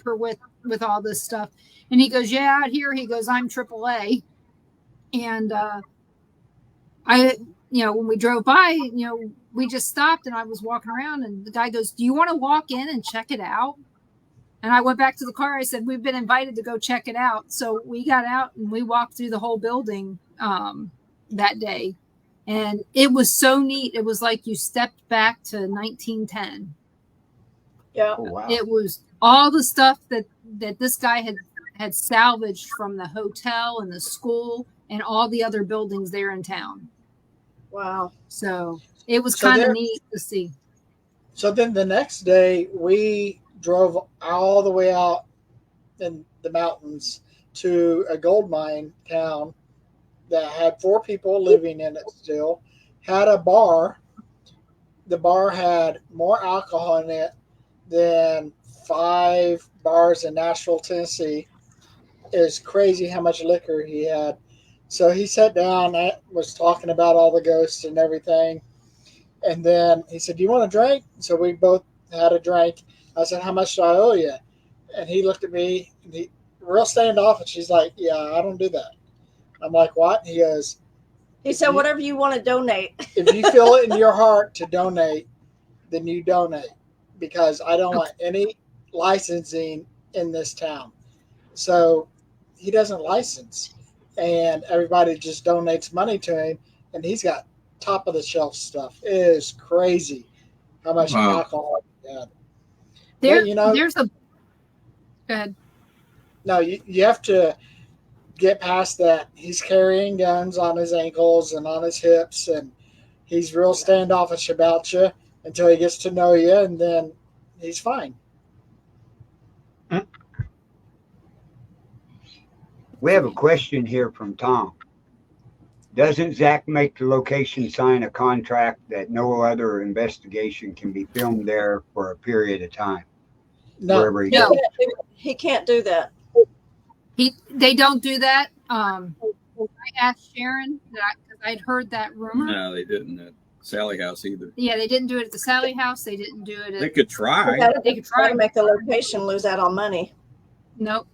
her with all this stuff. And he goes, yeah, out here, he goes, I'm AAA, and when we drove by, we just stopped, and I was walking around, and the guy goes, do you want to walk in and check it out? And I went back to the car. I said, we've been invited to go check it out. So we got out and we walked through the whole building that day. And it was so neat. It was like you stepped back to 1910. Yeah. Oh, wow. It was all the stuff that this guy had salvaged from the hotel and the school and all the other buildings there in town. Wow. So it was So kind of there- neat to see. So then the next day, we drove all the way out in the mountains to a gold mine town that had 4 people living in it still, had a bar. The bar had more alcohol in it than 5 bars in Nashville, Tennessee. It was crazy how much liquor he had. So he sat down and was talking about all the ghosts and everything. And then he said, do you want a drink? So we both had a drink. I said, how much do I owe you? And he looked at me, and he real standoffish. He's like, yeah, I don't do that. I'm like, what? He goes, He said, whatever you want to donate. if you feel it in your heart to donate, then you donate, because I don't want any licensing in this town. So he doesn't license, and everybody just donates money to him, and he's got top of the shelf stuff. It is crazy how much Wow. alcohol he had. There, But, you know, there's a. Go ahead. no, you have to get past that. He's carrying guns on his ankles and on his hips, and he's real standoffish about you until he gets to know you, and then he's fine. We have a question here from Tom. Doesn't Zach make the location sign a contract that no other investigation can be filmed there for a period of time? No, Wherever he No. goes. He can't do that. They don't do that. I asked Sharon that because I'd heard that rumor. No, they didn't at Sally House either. Yeah, they didn't do it at the Sally House. They didn't do it They at. could try. They could try. to make the location lose out on money. Nope.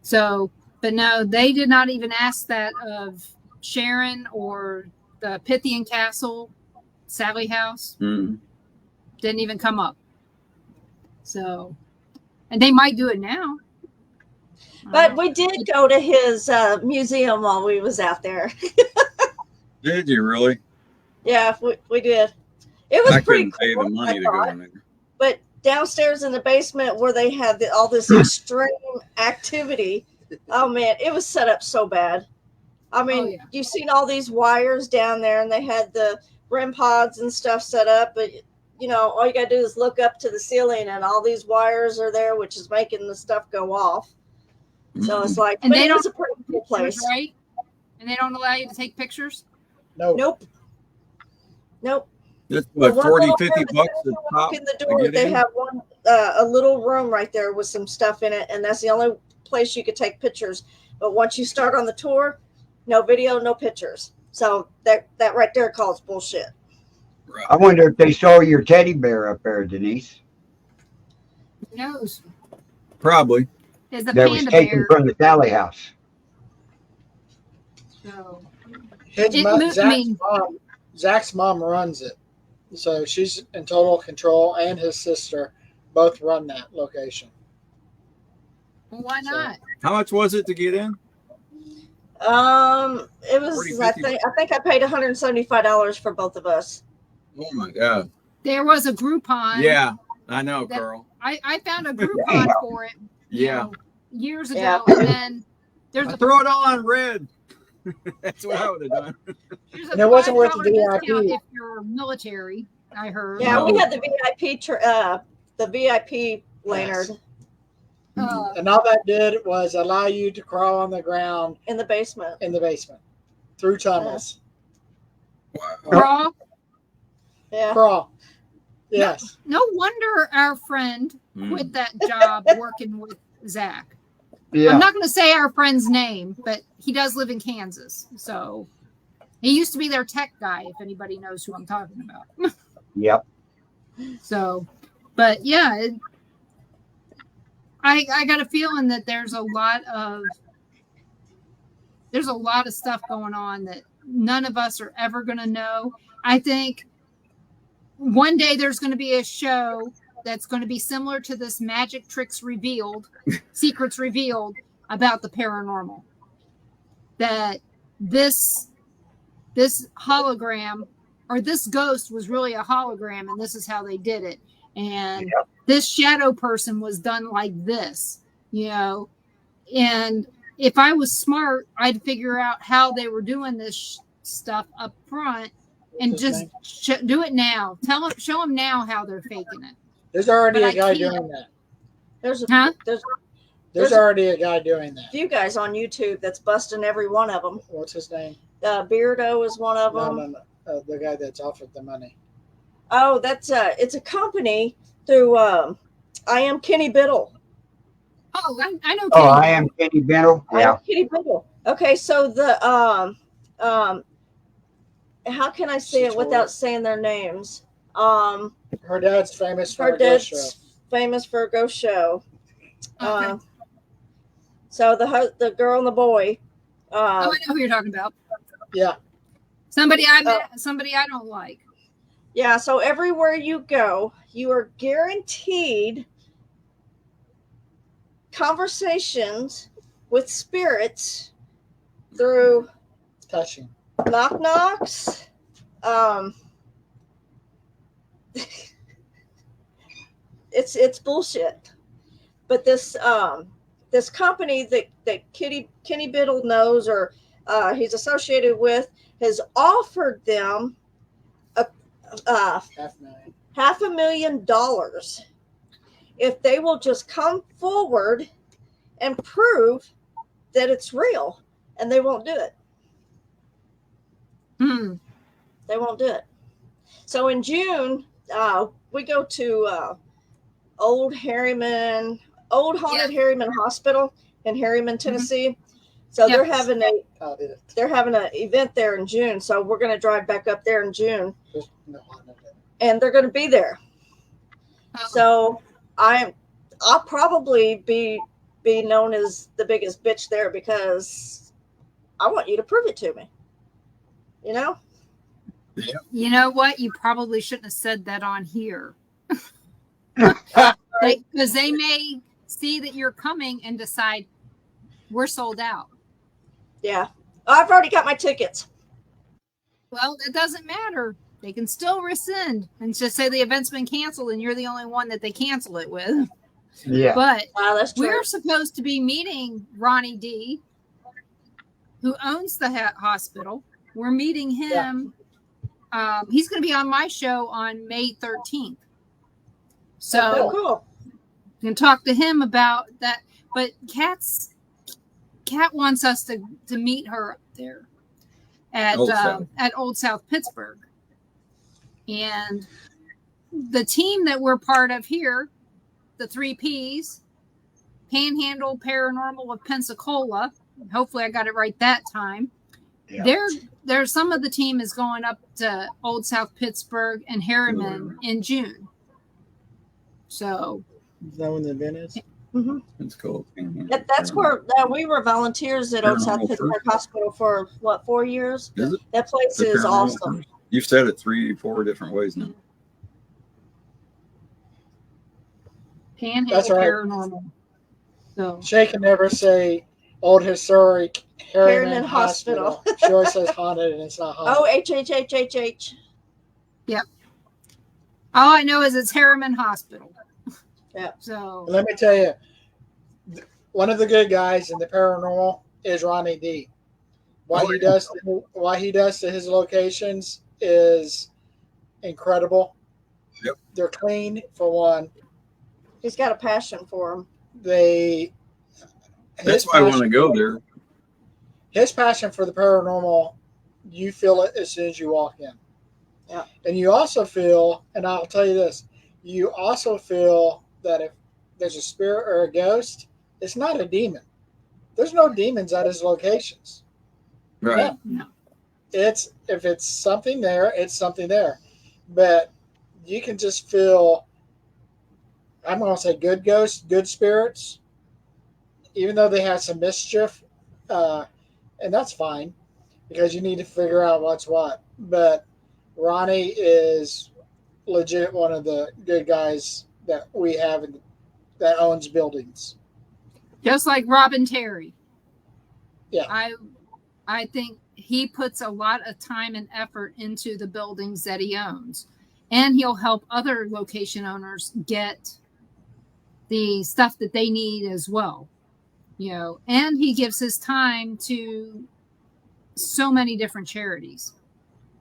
So, but no, they did not even ask that of Sharon or the Pythian Castle, Sally House. Mm. Didn't even come up. So, and they might do it now. But we did go to his museum while we was out there. Did you really? Yeah, we did. It was I pretty couldn't pay cool, the money I to go thought. in there. But downstairs in the basement where they had all this extreme activity, oh man, it was set up so bad. I mean, Oh, yeah. you've seen all these wires down there, and they had the REM pods and stuff set up, but you know, all you gotta do is look up to the ceiling, and all these wires are there, which is making the stuff go off. So it's like, And but they it don't was a pretty cool place. right? And they don't allow you to take pictures. no. Nope. Nope. That's The what, one 40, little 50 room, bucks as a soon as you walk pop in the to door, get they in? have one a little room right there with some stuff in it, and that's the only place you could take pictures. But once you start on the tour, no video, no pictures. So that right there calls bullshit. Right. I wonder if they saw your teddy bear up there, Denise, Who knows? Probably. There's a that was panda taken bear. from the Sally House. So, Zach's mom runs it, so she's in total control, and his sister both run that location. well, why not? How much was it to get in? It was 40, I 50. think I paid $175 for both of us. Oh my God. There was a Groupon. Yeah, I know, That- Carl. I found a Groupon for it. you Yeah. know, years ago, Yeah. and then there's I a throw it all on red. That's what I would have done. there's And it wasn't worth the $5 discount VIP. if you're military. I heard. Yeah, No. we had the VIP Leonard And all that did was allow you to crawl on the ground in the basement. in the basement through tunnels. Wow. Raw. Yeah. Crawl. Yes. No wonder our friend Mm. quit that job working with Zach. I'm Yeah. not going to say our friend's name, but he does live in Kansas. So he used to be their tech guy, if anybody knows who I'm talking about. Yep. So, but yeah, I got a feeling that there's a lot of stuff going on that none of us are ever going to know. I think one day there's going to be a show that's going to be similar to this Magic Tricks Revealed, Secrets Revealed about the paranormal. That this hologram or this ghost was really a hologram, and this is how they did it. And this shadow person was done like this, you know. And if I was smart, I'd figure out how they were doing this stuff up front and just do it now. Show them now how they're faking it. There's already But a guy I can't. doing that. There's Huh? There's already a guy doing that. few guys on YouTube that's busting every one of them. What's his name? Beardo is one of No, them. no. The guy that's offered the money. Oh, that's it's a company through I Am Kenny Biddle. Oh, I know. Oh, Kenny. I am Kenny Bennell. I Yeah. Am Kenny Biddle. Okay, so the how can I say it without saying their names? Her dad's famous for Her a ghost show. dad's famous for a ghost show. Okay. So the girl and the boy. Oh, I know who you're talking about. Yeah. Somebody I met, somebody I don't like. Yeah, so everywhere you go, you are guaranteed conversations with spirits through Touching. knock knocks, um, it's bullshit. But this company that Kenny Biddle knows, or he's associated with, has offered them a, $500,000 if they will just come forward and prove that it's real, and they won't do it. They won't do it. So in June, we go to Old Haunted Harriman Hospital in Harriman, Tennessee. So they're having an event there in June. So we're going to drive back up there in June, and they're going to be there. So I'll probably be known as the biggest bitch there, because I want you to prove it to me. You know? Yeah. You know what? You probably shouldn't have said that on here. Because they may see that you're coming and decide we're sold out. Yeah. I've already got my tickets. Well, it doesn't matter. They can still rescind and just say the event's been canceled and you're the only one that they cancel it with. Yeah. But That's true. we're supposed to be meeting Ronnie D, who owns the hospital. We're meeting him. Yeah. He's going to be on my show on May 13th. So cool. You can talk to him about that. But Kat wants us to meet her up there at Old South Pittsburgh. And the team that we're part of here, the 3 Ps, Panhandle Paranormal of Pensacola. Hopefully I got it right that time. Yeah. There's some of the team is going up to Old South Pittsburgh and Harriman in June. So is that when the event is? Mm-hmm. That's cool. That's where we were volunteers at Old South Pittsburgh Hospital for 4 years? Is it? That place is awesome. You've said it 3-4 different ways now. Panhandle Paranormal. So Shay can never say Old Historic Harriman Hospital. She always says haunted, and it's not haunted. Oh, H. Yep. All I know is it's Harriman Hospital. Yeah. So let me tell you, one of the good guys in the paranormal is Ronnie D. What he does to his locations is incredible. Yep. They're clean, for one. He's got a passion for them. That's why I want to go there. His passion for the paranormal, you feel it as soon as you walk in. Yeah. And you also feel, and I'll tell you this, you also feel that if there's a spirit or a ghost, it's not a demon. There's no demons at his locations. Right. No. If it's something there, it's something there. But you can just feel, I'm going to say good ghosts, good spirits, even though they have some mischief, and that's fine because you need to figure out what's what. But Ronnie is legit one of the good guys that we have that owns buildings. Just like Robin Terry. Yeah. I think he puts a lot of time and effort into the buildings that he owns. And he'll help other location owners get the stuff that they need as well. You know, and he gives his time to so many different charities.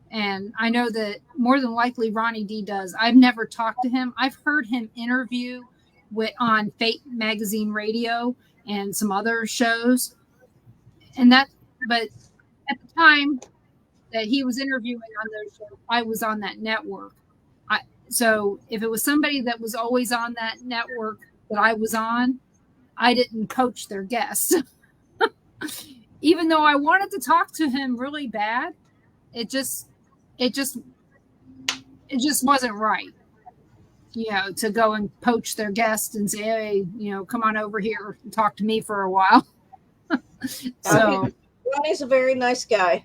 And I know that more than likely Ronnie D does. I've never talked to him. I've heard him interview on Fate Magazine Radio and some other shows. But at the time that he was interviewing on those shows, I was on that network. So if it was somebody that was always on that network that I was on, I didn't coach their guests. Even though I wanted to talk to him really bad, it just wasn't right. You know, to go and poach their guests and say, hey, you know, come on over here and talk to me for a while. So Ronnie's a very nice guy.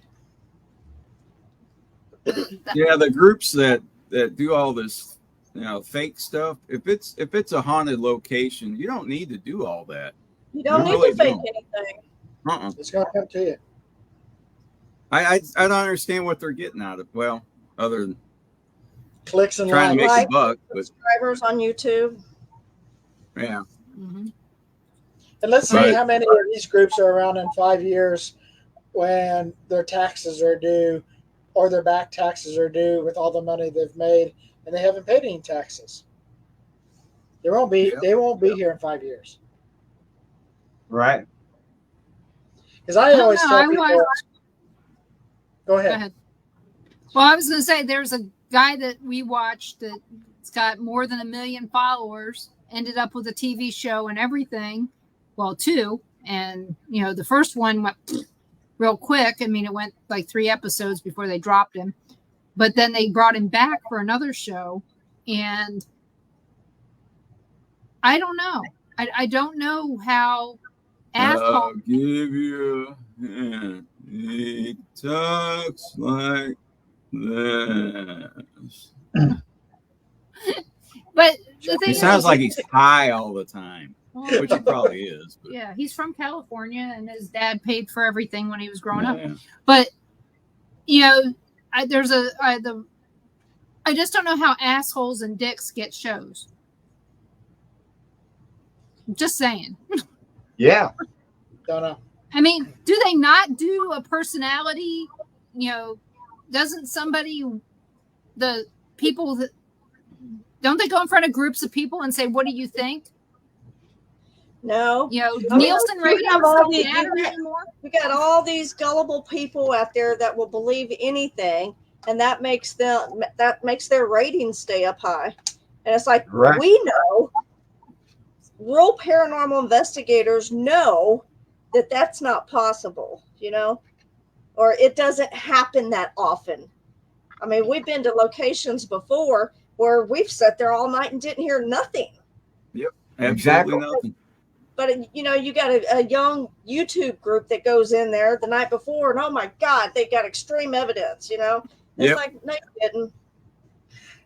Yeah, the groups that do all this, you know, fake stuff. If it's a haunted location, you don't need to do all that. You don't need to fake anything. It's gonna come to you. I don't understand what they're getting out of. Well, other than Clicks and trying to likes. make a buck. But Subscribers on YouTube. yeah, Mm-hmm. And let's see Right. how many of these groups are around in 5 years when their taxes are due or their back taxes are due with all the money they've made and they haven't paid any taxes. They won't be here in 5 years. Right. Because I don't always know, tell I people, watched- go Go ahead. ahead. Well, I was going to say there's a guy that we watched that's got more than 1 million followers, ended up with a TV show and everything. Well, 2. And, you know, the first one went real quick. I mean, it went like 3 episodes before they dropped him. But then they brought him back for another show. And I don't know. I don't know how asshole. I'll give you a hand. He talks like this. But the thing He is, sounds like he's high all the time, well, which he probably is. But yeah, he's from California, and his dad paid for everything when he was growing up. yeah. But you know, I just don't know how assholes and dicks get shows. Just saying. Yeah. Don't know. I mean, do they not do a personality? You know, doesn't somebody, the people that, don't they go in front of groups of people and say, "What do you think?" No. You know, I mean, Nielsen you ratings have all don't the- matter you got- anymore. We got all these gullible people out there that will believe anything, and that makes their ratings stay up high. And it's like, Right. we know, real paranormal investigators know that that's not possible, you know, or it doesn't happen that often. I mean, we've been to locations before where we've sat there all night and didn't hear nothing. Absolutely Exactly. nothing. But, you know, you got a young YouTube group that goes in there the night before, and oh my God, they got extreme evidence, you know? It's Yep. like, no, you didn't.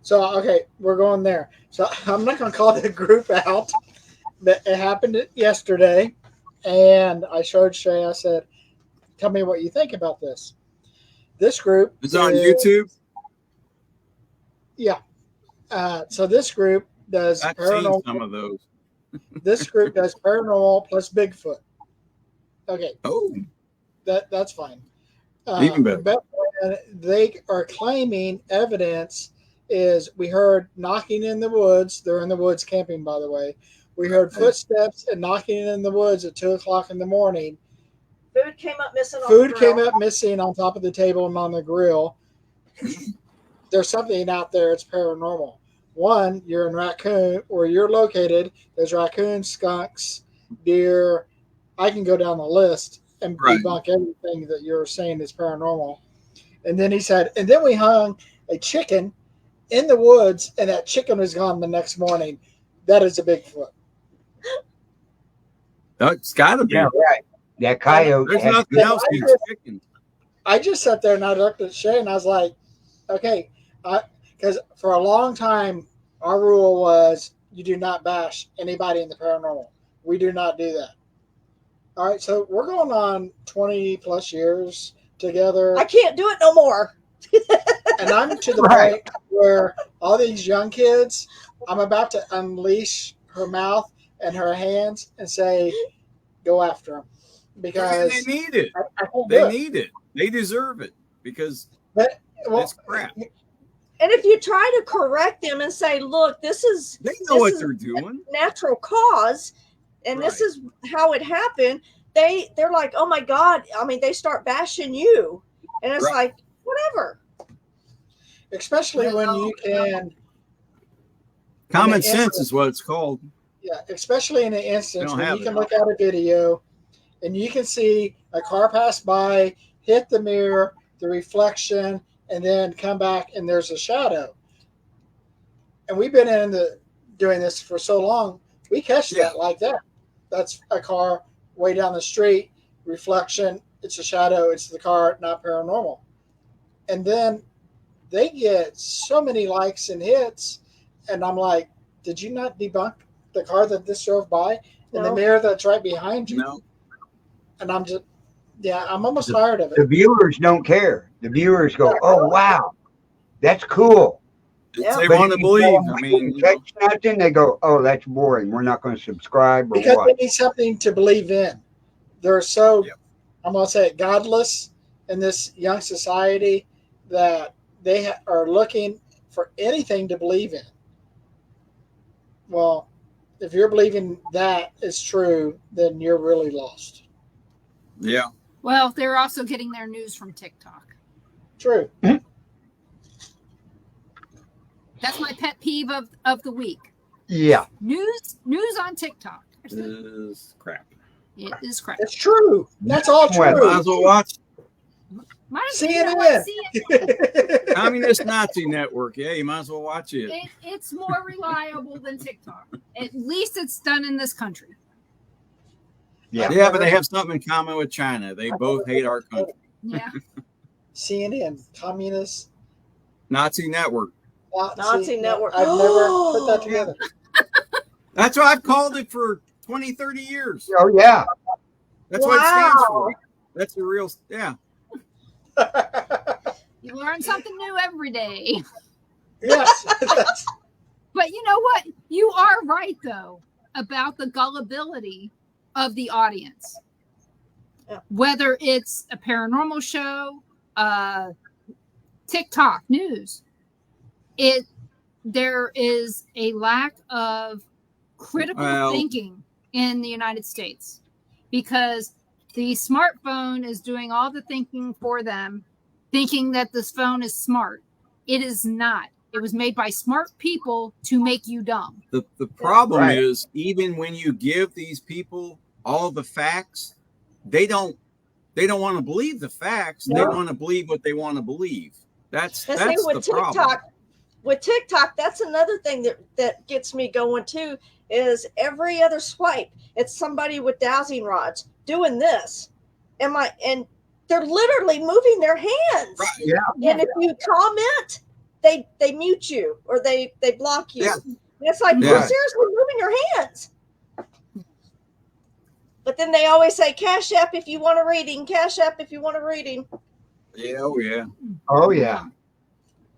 So, okay, we're going there. So, I'm not going to call the group out, but it happened yesterday. And I showed Shay, I said, tell me what you think about this. This group It's on YouTube. Yeah. So, this group does I've seen paranormal. some of those. This group does paranormal plus Bigfoot. Okay, Oh, that's fine. Even better. But when they are claiming evidence is we heard knocking in the woods. They're in the woods camping, by the way. We heard footsteps and knocking in the woods at 2:00 in the morning. Food came up missing on Food the came grill. up missing on top of the table and on the grill. There's something out there. It's paranormal. One, you're in Raccoon, where you're located. There's raccoons, skunks, deer. I can go down the list and Right. debunk everything that you're saying is paranormal. And then he said, and then we hung a chicken in the woods, and that chicken was gone the next morning. That is a Bigfoot. It's got to be. Yeah. Right. That coyote. There's has- nothing else beats chicken. I just sat there and I looked at Shay and I was like, okay, because for a long time, our rule was you do not bash anybody in the paranormal. We do not do that. All right, so we're going on 20 plus years together. I can't do it no more. And I'm to the Right. point where all these young kids, I'm about to unleash her mouth and her hands and say, go after them. Because They need it. I can't do They it. need it. They deserve it because But, well, it's crap. And if you try to correct them and say, look, this is They know This what is- they're doing. natural cause and this Right. is how it happened, they're like, oh my God. I mean, they start bashing you. And it's Right. like, whatever. especially when you can, Common And they sense answer- is what it's called. yeah, especially in an instance don't where have you it can now. look at a video and you can see a car pass by, hit the mirror, the reflection, and then come back and there's a shadow. And we've been doing this for so long, we catch Yeah. that like that. That's a car way down the street, reflection, it's a shadow, it's the car, not paranormal. And then they get so many likes and hits, and I'm like, did you not debunk the car that this drove by and the No. mirror that's right behind you? No. And I'm just, I'm almost tired of The it. viewers don't care. The viewers go, "Oh wow, That's cool. Yeah. They But want if to you tell believe. them I they mean, can catch nothing, they go, "Oh, that's boring. We're not going to subscribe or Because they what." need something to believe in. They're so, Yep. I'm going to say it, godless in this young society that they are looking for anything to believe in. Well, if you're believing that is true, then you're really lost. yeah. Well, they're also getting their news from TikTok. True. That's my pet peeve of the week. Yeah. News on TikTok. Is crap. It is crap. It's true. That's all Well, true. Might as well watch Might as well, you know what, see it. Communist Nazi Network. Yeah, you might as well watch it. It's more reliable than TikTok. At least it's done in this country. Yeah. Yeah, but they have something in common with China. They both hate our country. Yeah. CNN, communist Nazi Network. Nazi network. I've never put that together. That's what I've called it for 20, 30 years. Oh yeah. That's what it stands Wow. for. That's the real, yeah. You learn something new every day. Yes. That's, But you know what? You are right, though, about the gullibility of the audience. Yeah. Whether it's a paranormal show, TikTok news, there is a lack of critical thinking in the United States because the smartphone is doing all the thinking for them, thinking that this phone is smart. It is not. It was made by smart people to make you dumb. The problem Right. is, even when you give these people all the facts, they don't want to believe the facts. No. They want to believe what they want to believe. That's And see, the problem. With TikTok, that's another thing that gets me going too. Is every other swipe, it's somebody with dowsing rods doing this, and they're literally moving their hands. Right. Yeah. And if you comment, they mute you or they block you. Yeah. And it's like, Yeah. you're seriously moving your hands. But then they always say, Cash App if you want a reading, Cash App if you want a reading. Yeah, oh yeah. Oh yeah.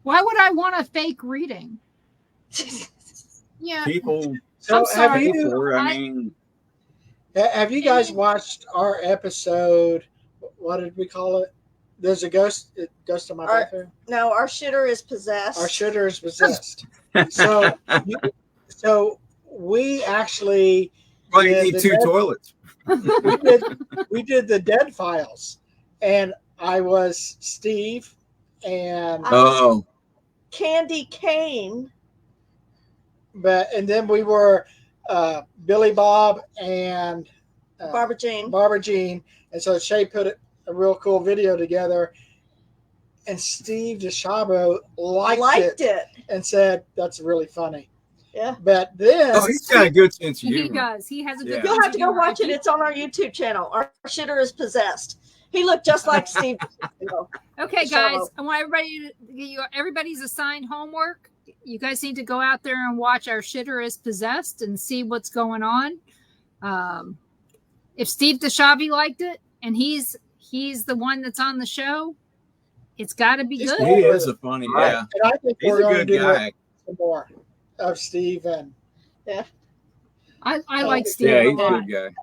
Why would I want a fake reading? Yeah. People so I'm have sorry. pay you for it. I mean, have you guys watched our episode? What did we call it? There's a ghost in my bathroom. No, our shitter is possessed. Our shitter is possessed. So we actually well, you did need the two dead- toilets. we did the dead files, and I was Steve, and Oh, Candy Cane. and then we were Billy Bob and Barbara Jean. Barbara Jean, and so Shay put a real cool video together, and Steve DeShabo liked it and said that's really funny. Yeah. But then oh, he's got a good sense of He humor. does. He has a good. Yeah. You'll sense have to of go humor. watch it. It's on our YouTube channel. Our shitter is possessed. He looked just like Steve. Okay, So- guys, I want everybody to get you. Everybody's assigned homework. You guys need to go out there and watch Our Shitter is Possessed and see what's going on. If Steve DeShavi liked it, and he's the one that's on the show, it's got to be He's good. cool. He is a funny, Right. yeah. and I think He's we're a going to good do guy. some more of Steve and I like Steve Yeah, a he's a lot. good guy.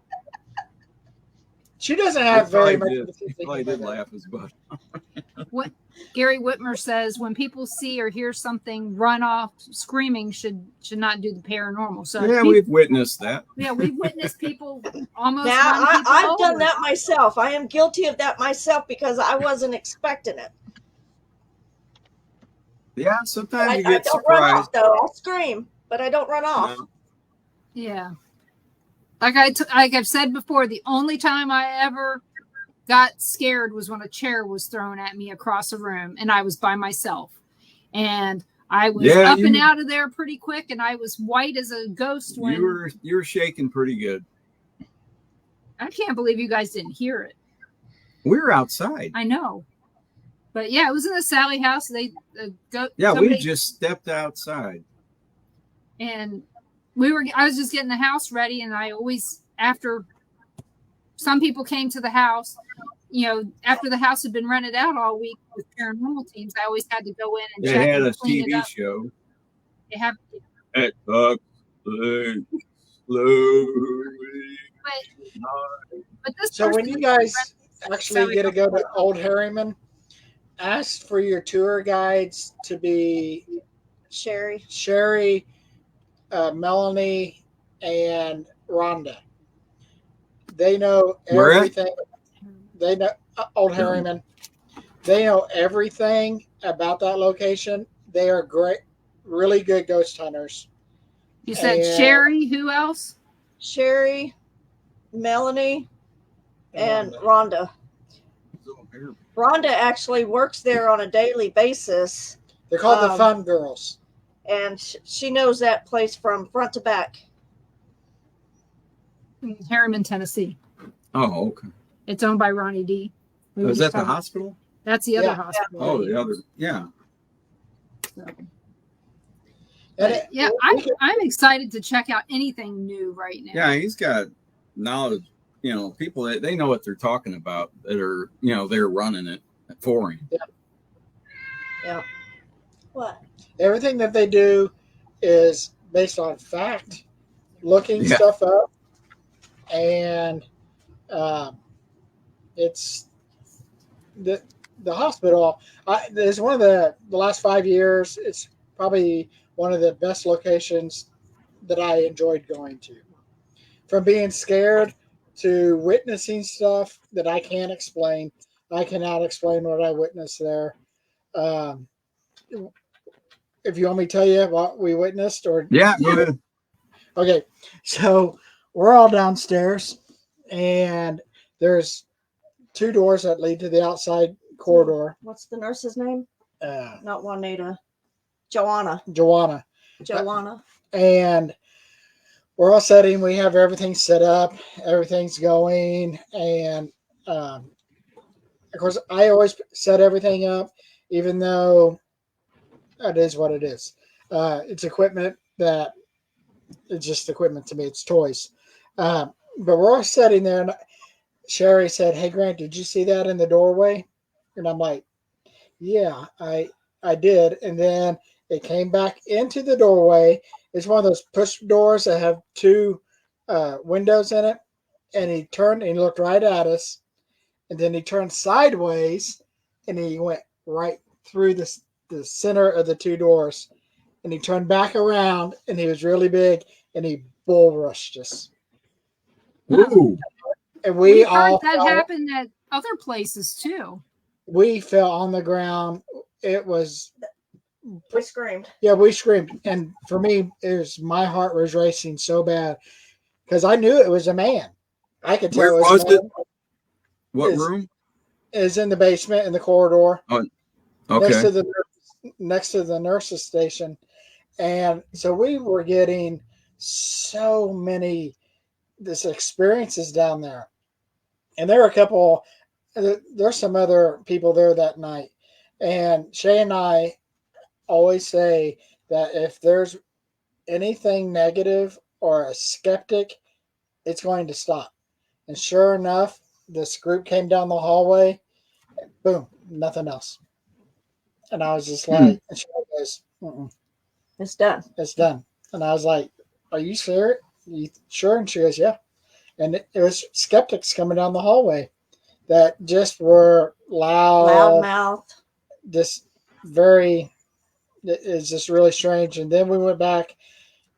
she doesn't have very much He of a sense of probably did humor. laugh his butt. What Gary Whitmer says: when people see or hear something, run off screaming should not do the paranormal. So Yeah, we've witnessed that. we've witnessed people almost Now, run people I've done over. that myself. I am guilty of that myself because I wasn't expecting it. Yeah, I, sometimes you I get don't run surprised. off, though. I'll scream, but I don't run off. No. Yeah. Like I've said before, the only time I ever got scared was when a chair was thrown at me across a room and I was by myself. And I was Yeah, up and out of there pretty quick, and I was white as a ghost when You were shaking pretty good. I can't believe you guys didn't hear it. We were outside. I know. But yeah, it was in the Sally house. They go Yeah, somebody, we just stepped outside. and I was just getting the house ready, and I always, after some people came to the house, after the house had been rented out all week with paranormal teams, I always had to go in and They check had a and clean it TV up. show. They have, It took slowly. but this So when person you guys so actually get to go to Old Harriman, ask for your tour guides to be Sherry, Melanie, and Rhonda. They know Where at? everything. They know Old Harriman. They know everything about that location. They are great, really good ghost hunters. You said Sherry. Who else? Sherry, Melanie, and Rhonda. Rhonda actually works there on a daily basis. They're called the Fun Girls. And she knows that place from front to back. In Harriman, Tennessee. Oh, okay. It's owned by Ronnie D. Is that the hospital? That's the other hospital. Oh, the other, yeah. So. I'm excited to check out anything new right now. Yeah, he's got knowledge. People that they know what they're talking about that are, they're running it for him. Yeah. What? Everything that they do is based on fact, looking stuff up, and it's the hospital. It's one of the last 5 years. It's probably one of the best locations that I enjoyed going to. From being scared to witnessing stuff that I can't explain. I cannot explain what I witnessed there. If you want me to tell you what we witnessed, or yeah, go ahead. Okay, so we're all downstairs, and there's 2 doors that lead to the outside corridor. What's the nurse's name? Not Juanita. Joanna. And we're all setting. We have everything set up. Everything's going. And, of course, I always set everything up, even though it is what it is. It's equipment that it's just equipment to me. It's toys. But we're all sitting there, and Sherry said, "Hey, Grant, did you see that in the doorway?" And I'm like, "Yeah, I did." And then it came back into the doorway. It's one of those push doors that have 2 windows in it. And he turned and he looked right at us. And then he turned sideways, and he went right through the center of the 2 doors. And he turned back around, and he was really big, and he bull rushed us. Ooh. And we all heard that happened at other places too. We fell on the ground. We screamed. Yeah, we screamed. And for me, my heart was racing so bad because I knew it was a man. I could tell. Where was it? What room? Is in the basement in the corridor. Oh, okay. Next to the nurse's station. And so we were getting so many experiences down there. And there were there's some other people there that night. And Shay and I always say that if there's anything negative or a skeptic, it's going to stop. And sure enough, this group came down the hallway. Boom, nothing else. And I was just like, and she goes, "It's done. It's done." And I was like, "Are you sure? You sure?" And she goes, "Yeah." And it was skeptics coming down the hallway that just were loud mouth. It's just really strange. And then we went back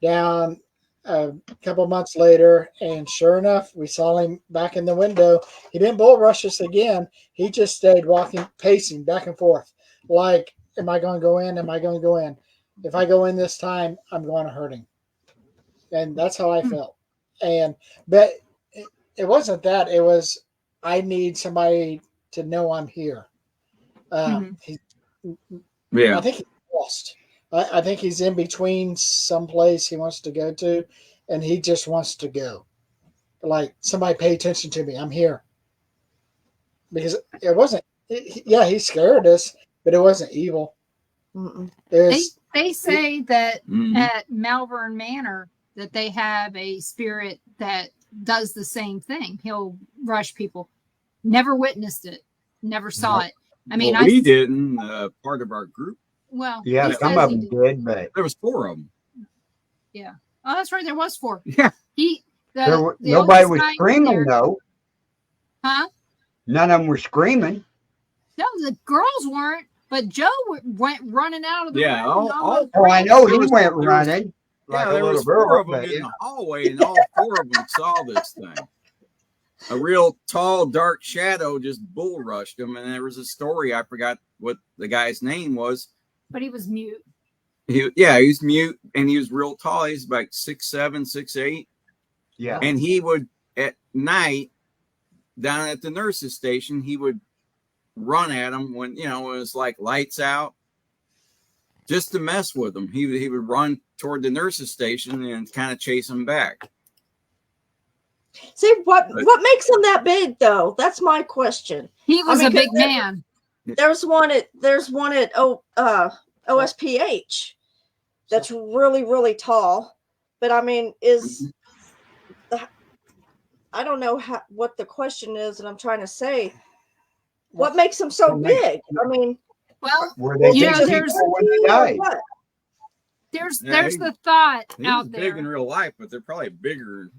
down a couple months later, and sure enough, we saw him back in the window. He didn't bull rush us again. He just stayed pacing back and forth. Like, am I going to go in? Am I going to go in? If I go in this time, I'm going to hurt him. And that's how I felt. But it wasn't that. It was, I need somebody to know I'm here. I think he's lost. I think he's in between someplace he wants to go to, and he just wants to go. Like, somebody pay attention to me. I'm here. Because it wasn't, he scared us, but it wasn't evil. They say that at Malvern Manor that they have a spirit that does the same thing. He'll rush people. Never witnessed it. Never saw it. I mean, well, we didn't. Part of our group. Well, Yeah, he some says of he them did. did, but There was 4 of them. Yeah. Oh, that's right. There was 4. Yeah. The nobody oldest was guy in screaming there- though. Huh? None of them were screaming. No, the girls weren't. But Joe went running out of the Yeah, room. all Oh, I know There he was- went there was- running like Yeah, a there little was 4 girl. of them But in the hallway, and all 4 of them saw this thing. A real tall, dark shadow just bull rushed him, and there was a story. I forgot what the guy's name was. But he was mute. He was mute, and he was real tall. He's about 6'7", 6'8", yeah, and he would at night down at the nurse's station, he would run at him when it was like lights out, just to mess with him. He would run toward the nurse's station and kind of chase him back. See what makes him that big though? That's my question. He was a big man. There's one at OSPH that's really, really tall. But I mean, I don't know what the question is that I'm trying to say. What makes him so big? I mean, Well, were they big there's people when they died? there's Yeah, the thought He was out big in there. real life, but they're probably bigger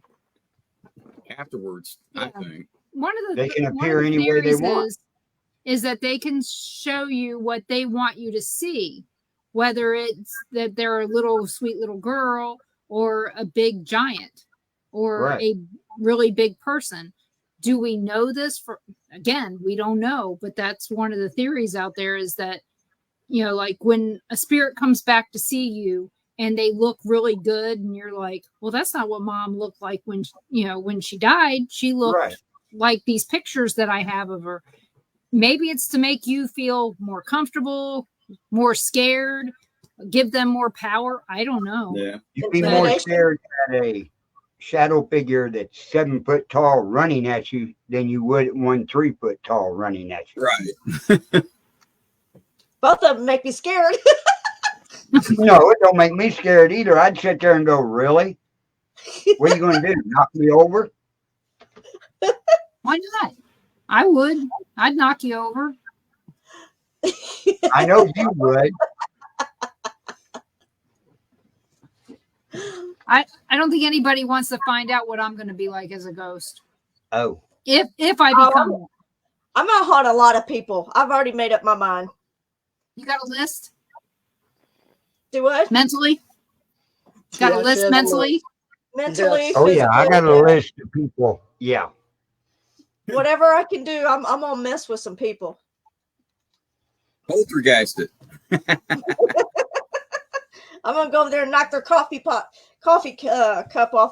afterwards. I Yeah. think. One of the They can one of appear the any way they theories want. is that they can show you what they want you to see, whether it's that they're a little sweet little girl or a big giant or Right. a really big person. Do we know this? Again, we don't know, but that's one of the theories out there, is that like when a spirit comes back to see you and they look really good and you're like, well, that's not what mom looked like when she died. She looked Right. like these pictures that I have of her. Maybe it's to make you feel more comfortable, more scared, give them more power. I don't know. Yeah. You'd be more scared at a shadow figure that's 7 foot tall running at you than you would at one 3 foot tall running at you. Right. both of them make me scared. No, it don't make me scared either. I'd sit there and go, really? What are you going to do? Knock me over? Why not? I would. I'd knock you over. I know you would. I don't think anybody wants to find out what I'm going to be like as a ghost. Oh, If I become one. I'm gonna haunt a lot of people. I've already made up my mind. You got a list Do what? mentally? Got a Yeah, list she has a mentally? Mentally, Yes. oh yeah, I got a physically, list of people. Yeah, whatever I can do, I'm gonna mess with some people. Poltergeist it. I'm gonna go over there and knock their coffee cup off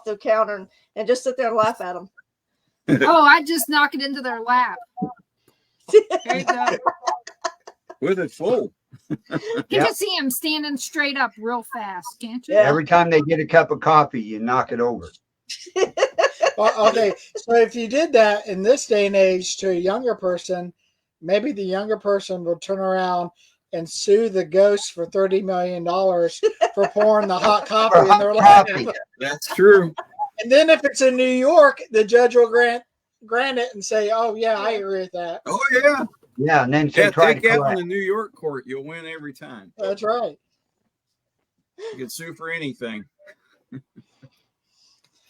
the counter and just sit there and laugh at them. Oh, I just knock it into their lap. There you go. With it full. You Yep. can see him standing straight up real fast, can't you? Yeah. every time they get a cup of coffee, you knock it over. Well, okay, so if you did that in this day and age to a younger person, maybe the younger person will turn around and sue the ghost for $30 million for pouring the hot coffee in their lap. Coffee. That's true. And then if it's in New York, the judge will grant it and say, "Oh yeah, I agree with that." Oh yeah. Yeah, and then say Yeah, try to take that on collect. the New York court. You'll win every time. That's right. You can sue for anything.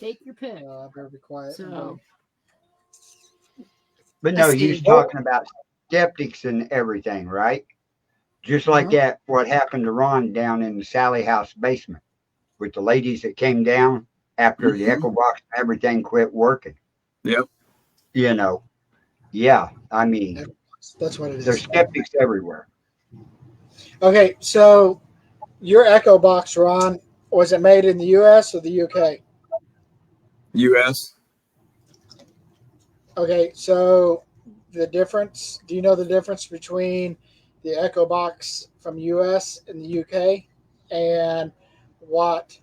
Take your pick. I better be quiet. So, But no, Let's he's see. talking about skeptics and everything, right? Just like Mhm. that, what happened to Ron down in the Sally House basement with the ladies that came down after the Mhm. echo box and everything quit working. Yep. Yeah, I mean, That's what it there's is. skeptics everywhere. Okay, so your Echo Box, Ron, was it made in the U.S. or the U.K.? U.S. Okay, so the difference. Do you know the difference between the Echo Box from U.S. and the U.K. and what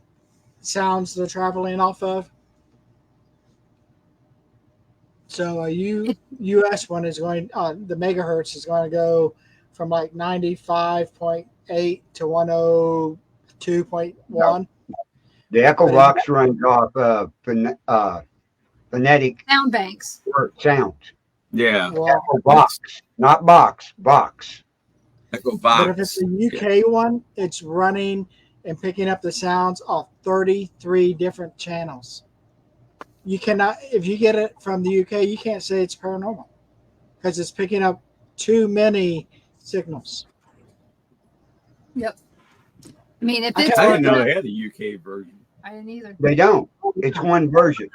sounds they're traveling off of? So a U.S. one is going. The megahertz is going to go from like 95.8 to 102.1. The echo But box runs off phonetic sound banks. sounds. Yeah. Well, Box, not box, box. Echo but if it's Box. a UK one, it's running and picking up the sounds off 33 different channels. You cannot, if you get it from the UK, you can't say it's paranormal because it's picking up too many signals. Yep. I mean, if I it's can't I work didn't picking know up, they had a UK version. I didn't either. They don't. It's one version.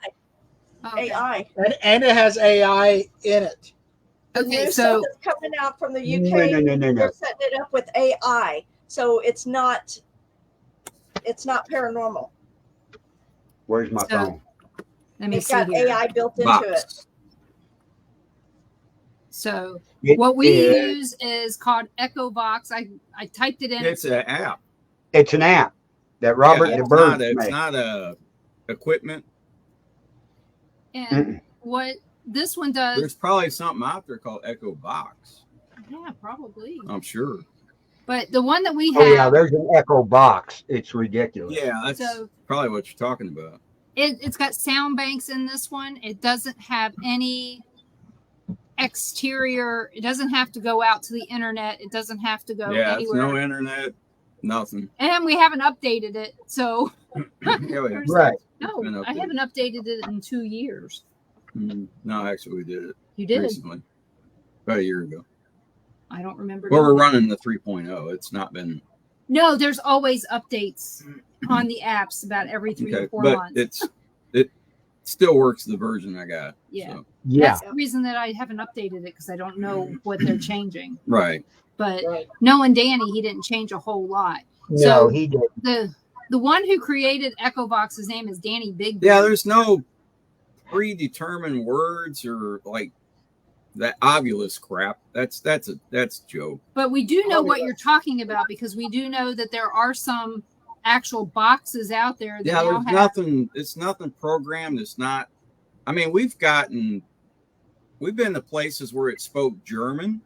Oh, okay. AI. And it has AI in it. The Okay, new so stuff that's coming out from the No, UK, no, no, no, no. they're setting it up with AI, so it's not paranormal. Where's my So- phone? let me It's see got here. AI built into it. Box. So It what we is- use is called Echo Box. I typed it in. It's an app. It's an app that Robert Yeah, the it's Bird it's made. not a equipment. And what this one does, There's probably something out there called Echo Box. yeah, probably. I'm sure. But the one that we Oh yeah, have, there's an Echo Box. It's ridiculous. Yeah, that's So- probably what you're talking about. it's got sound banks in this one. It doesn't have any exterior. It doesn't have to go out to the internet. It doesn't have to go Yeah, it's anywhere. no internet, nothing. And we haven't updated it. So Yeah, yeah. Right. no, been I updated. haven't updated it in 2 years. No, actually, we did it You did? recently, about a year ago. I don't remember. Well, doing we're it. running the 3.0. It's not been No, there's always updates on the apps about every 3 okay, or 4 but months. it still works the version I got. Yeah. So, Yeah. That's the reason that I haven't updated it because I don't know what they're changing. right. But Right. knowing Danny, he didn't change a whole lot. No, So- he did. The one who created Echo Box, his name is Danny Big. Yeah, there's no predetermined words or like that ovulus crap. That's joke. But we do know what you're talking about because we do know that there are some actual boxes out there that Yeah, now there's have. nothing. It's nothing programmed. It's not. I mean, we've been to places where it spoke German.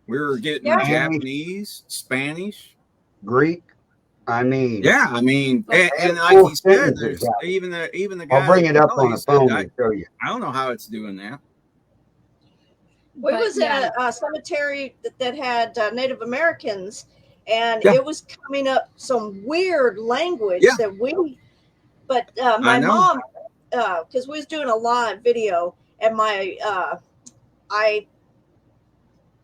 We were getting Yeah. Japanese, Spanish. Greek. I mean, Yeah, I mean, and like Full he said, sentences, there's yeah. even the guy. I'll bring it up Kelly on the said, phone I and show you. don't know how it's doing that. We But, was yeah. in a cemetery that had Native Americans, and Yeah. it was coming up some weird language Yeah. that we. But my know. mom, because we was doing a live video, and I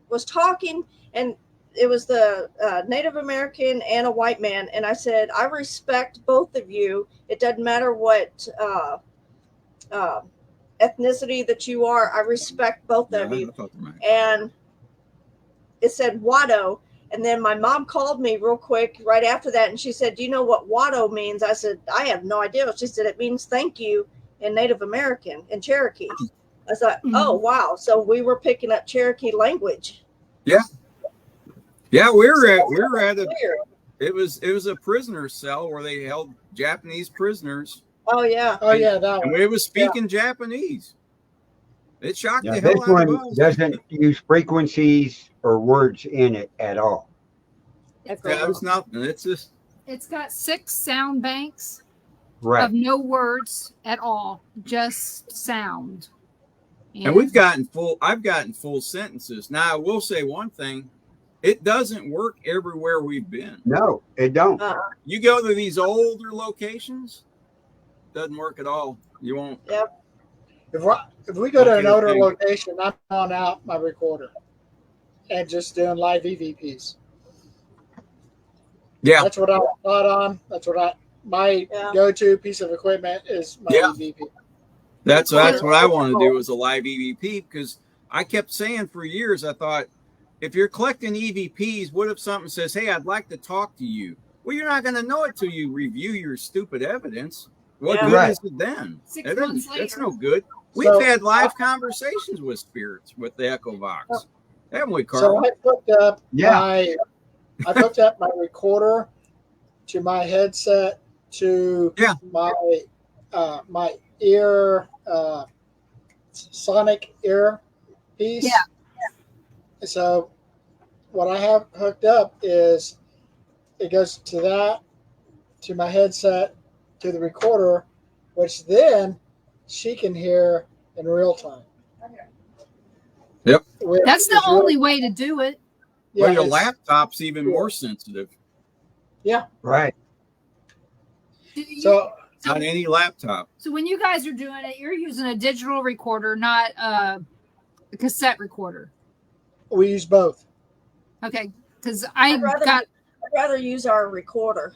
was talking, and it was the Native American and a white man, and I said, I respect both of you. It doesn't matter what ethnicity that you are. I respect both of Yeah, you. I thought they might. And it said Watto. And then my mom called me real quick right after that, and she said, do you know what Watto means? I said, I have no idea. She said, it means thank you in Native American and Cherokee. I thought, oh, wow. So we were picking up Cherokee language. Yeah, we were at a. Weird. It was a prisoner cell where they held Japanese prisoners, Oh, yeah. Oh yeah, that and one. we was speaking Japanese. It shocked Now, the this hell out of one us. doesn't use frequencies or words in it at all. Yeah, it's nothing. It's just It's got 6 sound banks Right. of no words at all, just sound. and we've gotten full. I've gotten full sentences. Now I will say one thing: it doesn't work everywhere we've been. No, it don't. You go to these older locations, doesn't work at all. You won't. If we go to Okay, an older okay. location, I'm on out my recorder and just doing live EVPs. Yeah, That's what I'm taught on. That's what my Yeah. go-to piece of equipment is my Yeah. EVP. that's what I want to do is a live EVP because I kept saying for years. I thought if you're collecting EVPs, what if something says, "Hey, I'd like to talk to you"? Well, you're not going to know it till you review your stupid evidence. What Yeah. good Right. is it then? 6 It months doesn't- It's later. no good. We've So- had live conversations with spirits with the Echo Box, haven't we, So Carl? I hooked up Yeah. I hooked up my recorder to my headset to Yeah. my ear sonic ear piece. Yeah. So what I have hooked up is it goes to that, to my headset, to the recorder, which then she can hear in real time. Yep. That's the only way to do it. Well, your laptop's even more sensitive. Yeah. Right. So on any laptop. So when you guys are doing it, you're using a digital recorder, not a cassette recorder. We use both. Okay, because I'd rather use our recorder.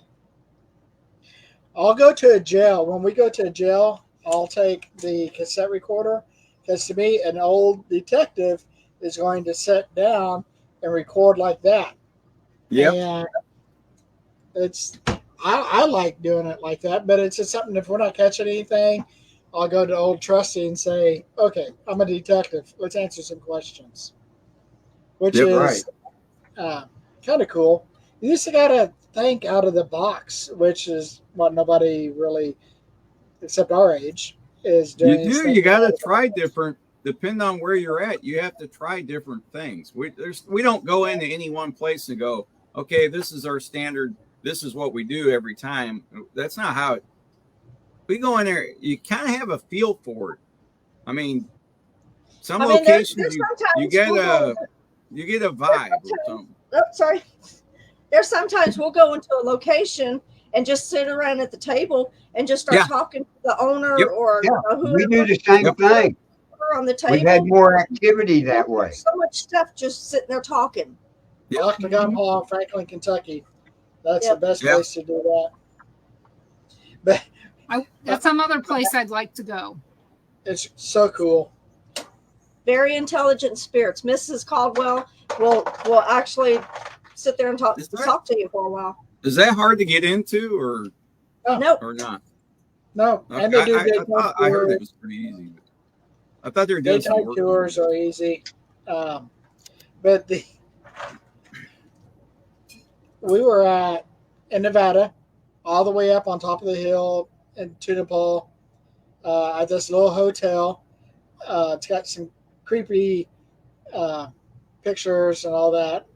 I'll go to a jail. When we go to a jail, I'll take the cassette recorder because to me, an old detective is going to sit down and record like that. Yeah. And I like doing it like that, but it's just something if we're not catching anything, I'll go to old trusty and say, okay, I'm a detective. Let's answer some questions. Which is kind of cool. You just got to think out of the box, which is what nobody really, except our age, is doing. You do. You got to try different. Depending on where you're at, you have to try different things. We don't go into any one place and go, okay, this is our standard. This is what we do every time. That's not how it. We go in there. You kind of have a feel for it. I mean, locations you get a vibe or something. Oh, sorry. There's sometimes we'll go into a location and just sit around at the table and just start talking to the owner or whoever. We do the same thing. On the table. We've had more activity that way. So much stuff just sitting there talking. Octagon Hall, Franklin, Kentucky. That's the best place to do that. But that's some other place I'd like to go. It's so cool. Very intelligent spirits. Mrs. Caldwell will actually sit there and talk to you for a while. Is that hard to get into or not? No. Okay. And they do I heard it was pretty easy. I thought they were doing some work. Tours are easy. But we were in Nevada, all the way up on top of the hill in Tunapole, at this little hotel. It's got some creepy pictures and all that.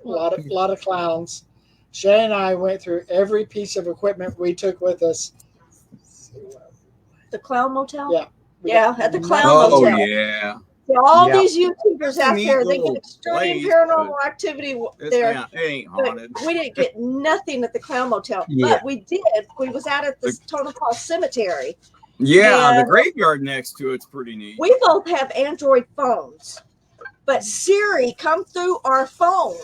A lot of clowns. Shay and I went through every piece of equipment we took with us. The Clown Motel? Yeah. Yeah, at the Clown Motel. Oh, yeah. So all these YouTubers out there, they get extreme paranormal activity there. It ain't haunted. We didn't get nothing at the Clown Motel. Yeah. But we did. We was out at the Tonopah Cemetery. Yeah, the graveyard next to it's pretty neat. We both have Android phones. But Siri come through our phone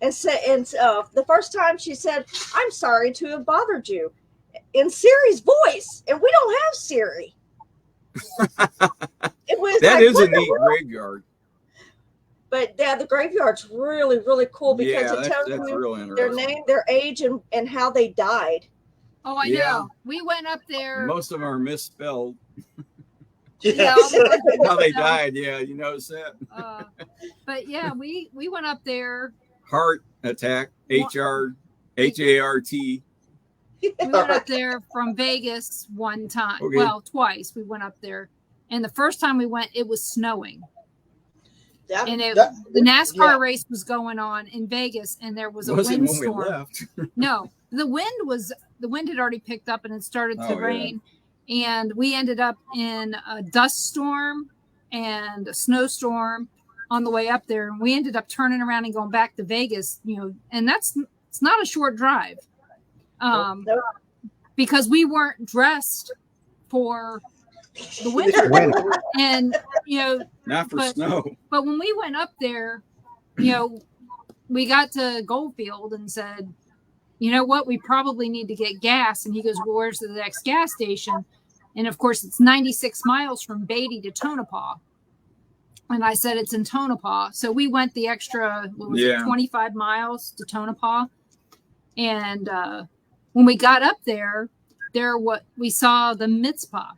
and the first time she said, "I'm sorry to have bothered you," in Siri's voice, and we don't have Siri. It was that is a neat graveyard. But the graveyard's really, really cool because it tells you their name, their age, and how they died. Oh, I know. We went up there. Most of them are misspelled. Yes. How they died, you notice that. But yeah, we went up there. Heart attack, HART. We went up there from Vegas one time. Okay. Well, twice we went up there. And the first time we went, it was snowing. Yeah. And the NASCAR race was going on in Vegas, and there was a windstorm. No, the wind had already picked up and it started to rain. And we ended up in a dust storm and a snowstorm on the way up there. And we ended up turning around and going back to Vegas, and it's not a short drive. Because we weren't dressed for the winter. And not for snow. But when we went up there, we got to Goldfield and said, you know what, we probably need to get gas. And he goes, well, where's the next gas station? And of course it's 96 miles from Beatty to Tonopah. And I said, it's in Tonopah. So we went the extra 25 miles to Tonopah. And when we got up there we saw the Mitzpah.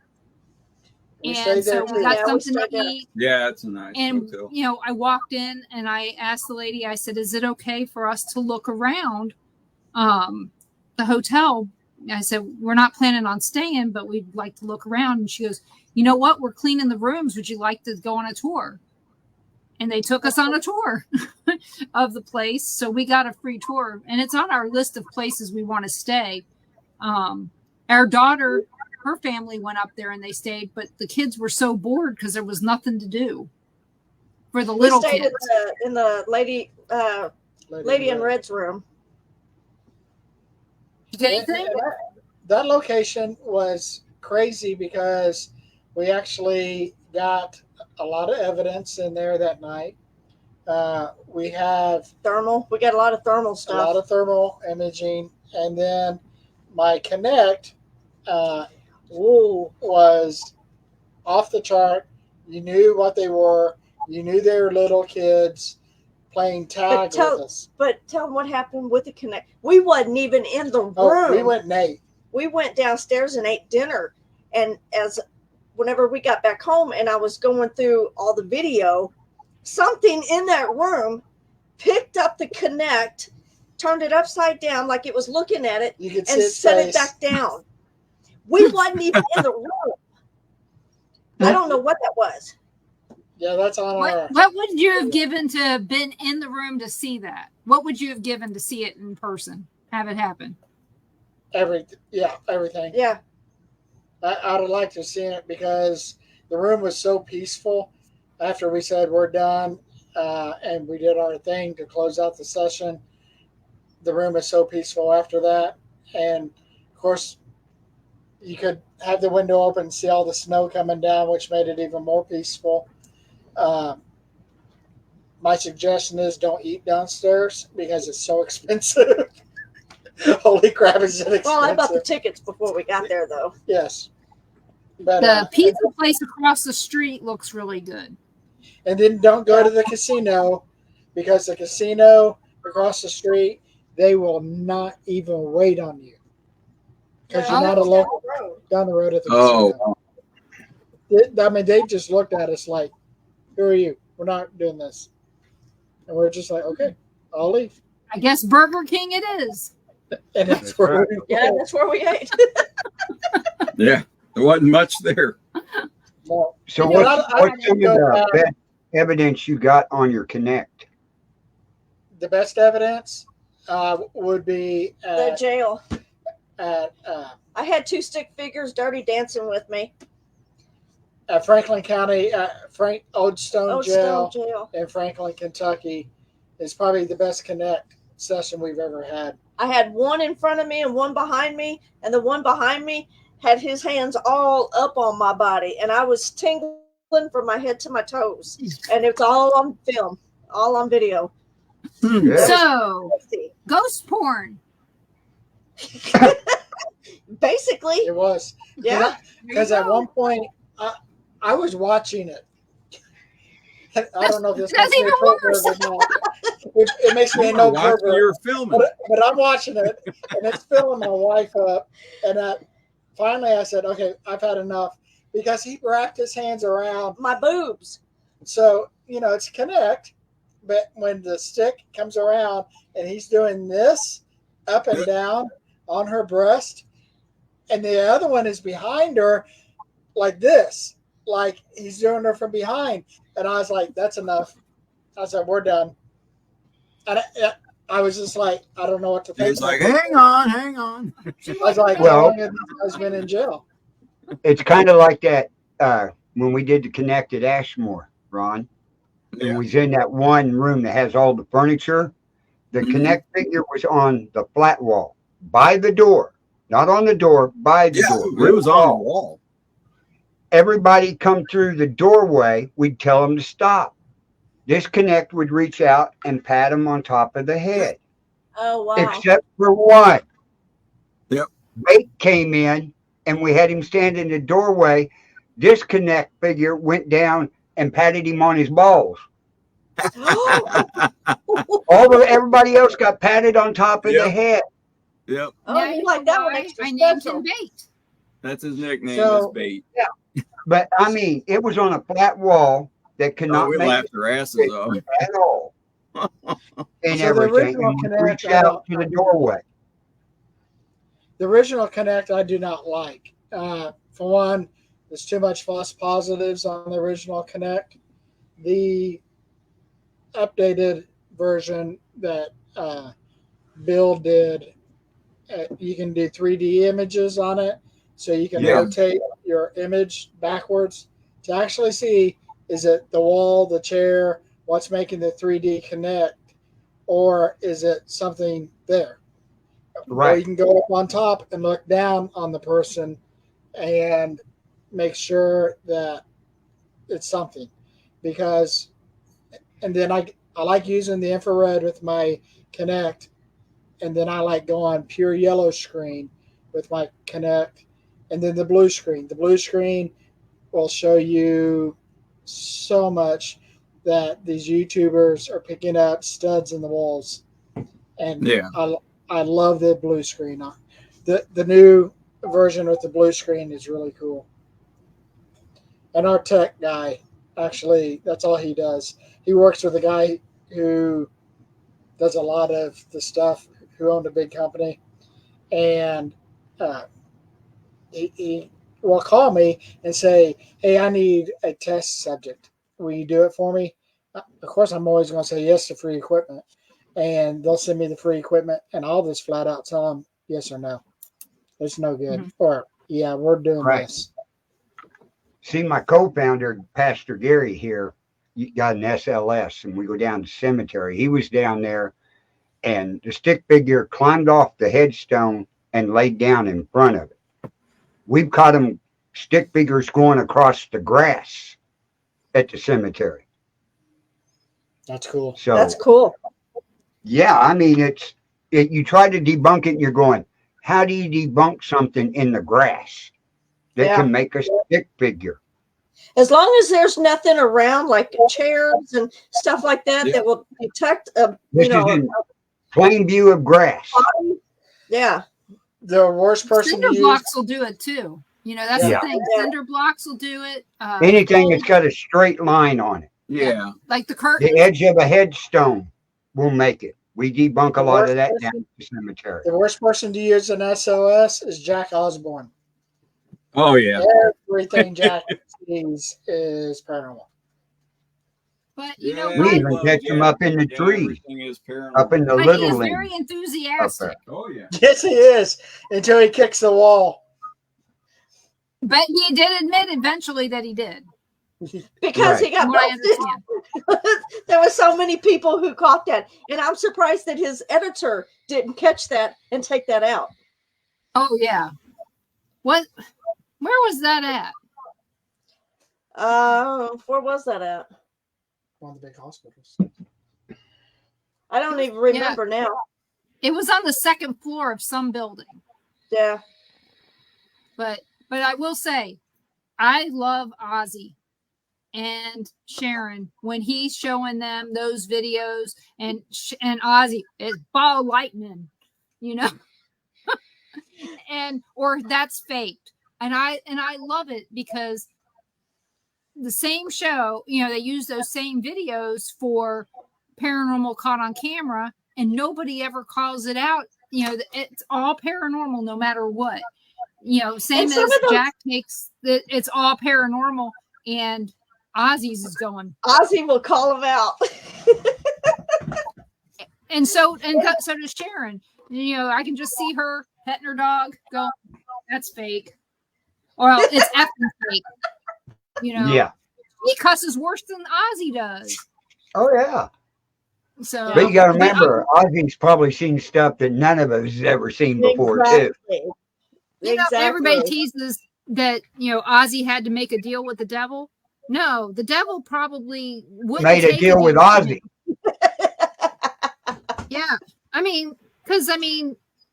And so we got something to eat. Yeah, it's a nice hotel. I walked in and I asked the lady, I said, is it okay for us to look around the hotel? I said, we're not planning on staying, but we'd like to look around. And she goes, you know what? We're cleaning the rooms. Would you like to go on a tour? And they took us on a tour of the place. So we got a free tour, and it's on our list of places we want to stay. Our daughter, her family went up there and they stayed, but the kids were so bored because there was nothing to do. for the We little stayed kids. in the lady in red's room. You get And- anything? and that location was crazy because we actually got a lot of evidence in there that night. We have Thermal. We got a lot of thermal a stuff. lot of thermal imaging, and then my Connect was off the chart. You knew what they were. You knew they were little kids playing tag with us. But tell them what happened with the Connect. We wasn't even in the room. Oh, we went Nate. We went downstairs and ate dinner. And whenever we got back home and I was going through all the video, something in that room picked up the Connect, turned it upside down like it was looking at it, You could and see its set it face. back down. We wasn't even in the room. I don't know what that was. Yeah, that's on our. What would you have given to have been in the room to see that? What would you have given to see it in person? Have it happen? Everything. Yeah. Yeah. I'd have liked to have seen it because the room was so peaceful after we said we're done and we did our thing to close out the session. The room was so peaceful after that. And of course, you could have the window open and see all the snow coming down, which made it even more peaceful. My suggestion is don't eat downstairs because it's so expensive. Holy crap, is it expensive? Well, I bought the tickets before we got there, though. Yes. But, The pizza place across the street looks really good. and then don't go to the casino because the casino across the street, they will not even wait on you. Because you're not a local down the road at the casino. I mean, they just looked at us like, who are you? We're not doing this. And we're just like, okay, I'll leave. I guess Burger King it is. And that's where we Yeah, that's where we ate. Yeah, there wasn't much there. No. So But what's I some of go the back- best evidence you got on your Connect? The best evidence would be The jail. at I had 2 stick figures dirty dancing with me. Franklin County, Oldstone Jail Jail. in Franklin, Kentucky is probably the best Connect session we've ever had. I had one in front of me and one behind me, and the one behind me had his hands all up on my body, and I was tingling from my head to my toes, and it's all on film, all on video. Yeah. So, ghost porn. Basically, It was. yeah. Because at one point, I was watching it. I don't know if this That's makes me a even worse. pervert or not. It makes me a You no were watching, pervert. you were filming. But I'm watching it, and it's filling my wife up. And finally, I said, "Okay, I've had enough," because he wrapped his hands around. My boobs. So it's Connect, but when the stick comes around and he's doing this up and down on her breast, and the other one is behind her, like this, like he's doing her from behind, and I was like, "That's enough." I said, "We're done." And I was just like, I don't know what to think. He's like, hang on. I was like, Well- how long have these guys been in jail? It's kind of like that when we did the Connect at Ashmore, Ron. And Yeah. we was in that one room that has all the furniture. The Mhm. Connect figure was on the flat wall by the door, not on the door, by the Yeah, door. it was on the wall. Everybody come through the doorway, we'd tell them to stop. This Connect would reach out and pat them on top of the head, Oh wow. except for one. Yep. Bait came in, and we had him stand in the doorway. This Connect figure went down and patted him on his balls. Everybody else got patted on top of Yep. the head. Yep, Oh, Now you know like that one why extra I named special. him Bait. that's his nickname. So- is Bait. But I mean, it was on a flat wall that could Oh, not we make laughed our asses off. it at all. And So the everything. original And we Connect, reached out to the doorway. The original Connect, I do not like. For one, there's too much false positives on the original Connect. The updated version that Bill did, you can do 3D images on it, so you can Yeah. rotate your image backwards to actually see, is it the wall, the chair, what's making the 3D connect, or is it something there? Or you can go up on top and look down on the person and make sure that it's something. Because, and then I like using the infrared with my Connect, and then I like going pure yellow screen with my Connect, and then the blue screen. The blue screen will show you so much that these YouTubers are picking up studs in the walls, and Yeah. I love the blue screen. The new version with the blue screen is really cool. And our tech guy, actually, that's all he does. He works with a guy who does a lot of the stuff, who owned a big company, and he will call me and say, "Hey, I need a test subject. Will you do it for me?" Of course, I'm always going to say yes to free equipment, and they'll send me the free equipment, and I'll just flat out tell them yes or no. It's no good, or yeah, we're doing this. See, my co-founder, Pastor Gary here, got an SLS, and we go down to the cemetery. He was down there, and the stick figure climbed off the headstone and laid down in front of it. We've caught him stick figures going across the grass at the cemetery. That's cool. So That's cool. yeah, I mean, you try to debunk it, and you're going, how do you debunk something in the grass that can make a stick figure? As long as there's nothing around, like chairs and stuff like that, that will detect a plain view of grass. Yeah. The worst person cinder to blocks will do it too. That's the thing. Yeah. Cinder blocks will do it. Anything that's got a straight line on it. Yeah. Like the curtain. The edge of a headstone will make it. We debunk a lot of that down at the cemetery. The worst person to use an SOS is Jack Osborne. Oh, yeah. Everything Jack sees is paranormal. But we even catch them up in the trees, up in the little He's lane. very enthusiastic. Oh, yeah. Yes, he is, until he kicks the wall. But he did admit eventually that he did. Because he got busted. There were so many people who caught that. And I'm surprised that his editor didn't catch that and take that out. Oh, yeah. Where was that at? Where was that at? One of the big hospitals. I don't even remember now. It was on the second floor of some building. Yeah. But I will say, I love Ozzy and Sharon when he's showing them those videos, and Ozzy is ball lightning, or that's faked. And I love it because the same show, they use those same videos for Paranormal Caught on Camera, and nobody ever calls it out. It's all paranormal no matter what. Same as Jack takes it's all paranormal, and Ozzy's is going. Ozzy will call him out. and so does Sharon. I can just see her petting her dog, go, that's fake. Or it's effing fake. Yeah. He cusses worse than Ozzy does. Oh, yeah. So, but you got to remember, Ozzy's probably seen stuff that none of us has ever seen before, too. Everybody teases that, Ozzy had to make a deal with the devil. No, the devil probably wouldn't made a deal with Ozzy. Yeah. Because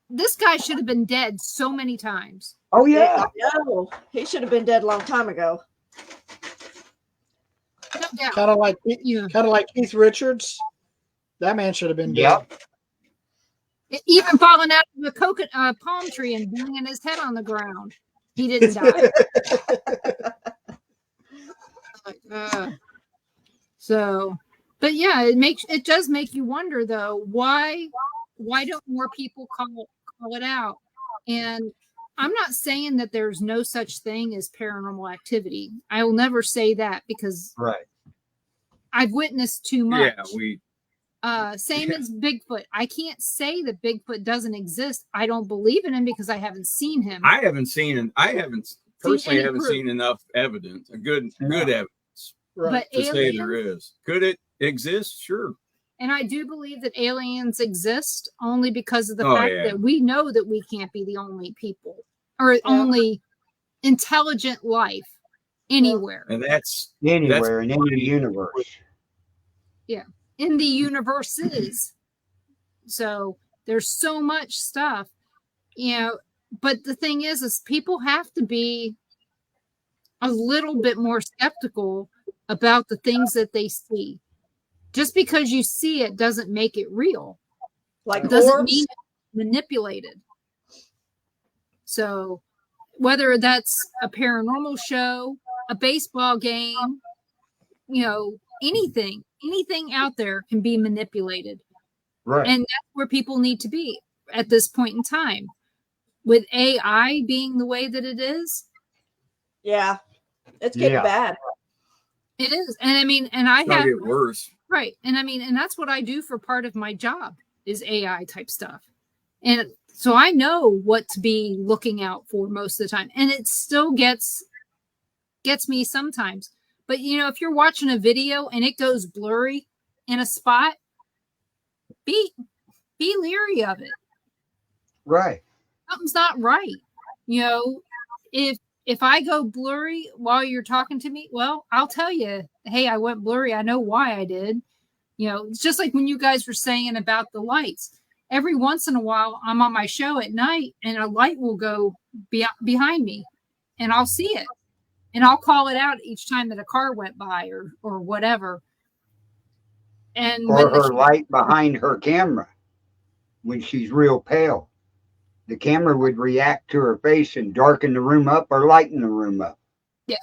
this guy should have been dead so many times. Oh, yeah. No, he should have been dead a long time ago. No doubt. Kind of like Keith Richards. That man should have been dead. Even falling out of a palm tree and banging his head on the ground. He didn't die. But yeah, it does make you wonder though, why don't more people call it out? And I'm not saying that there's no such thing as paranormal activity. I will never say that because I've witnessed too much. Same as Bigfoot. I can't say that Bigfoot doesn't exist. I don't believe in him because I haven't seen him. I haven't seen seen enough evidence, good evidence, but to say there is. Could it exists, sure. And I do believe that aliens exist only because of the Oh, fact yeah. that we know that we can't be the only people or only intelligent life anywhere. And that's Anywhere in any plenty- universe. In the universes. So there's so much stuff, but the thing is people have to be a little bit more skeptical about the things that they see. Just because you see it doesn't make it real. Like Doesn't orbs. mean it's manipulated. So whether that's a paranormal show, a baseball game, anything out there can be manipulated. Right. And that's where people need to be at this point in time. With AI being the way that it is. Yeah. It's getting bad. It is. And I mean, and I It's gonna have get worse. right. And I mean, and that's what I do for part of my job is AI type stuff. And so I know what to be looking out for most of the time. And it still gets me sometimes. But if you're watching a video and it goes blurry in a spot, be leery of it. Right. Something's not right. If I go blurry while you're talking to me, well, I'll tell you, hey, I went blurry. I know why I did. It's just like when you guys were saying about the lights. Every once in a while, I'm on my show at night and a light will go behind me and I'll see it. And I'll call it out each time that a car went by or whatever. And or her light behind her camera when she's real pale. The camera would react to her face and darken the room up or lighten the room up. Yeah.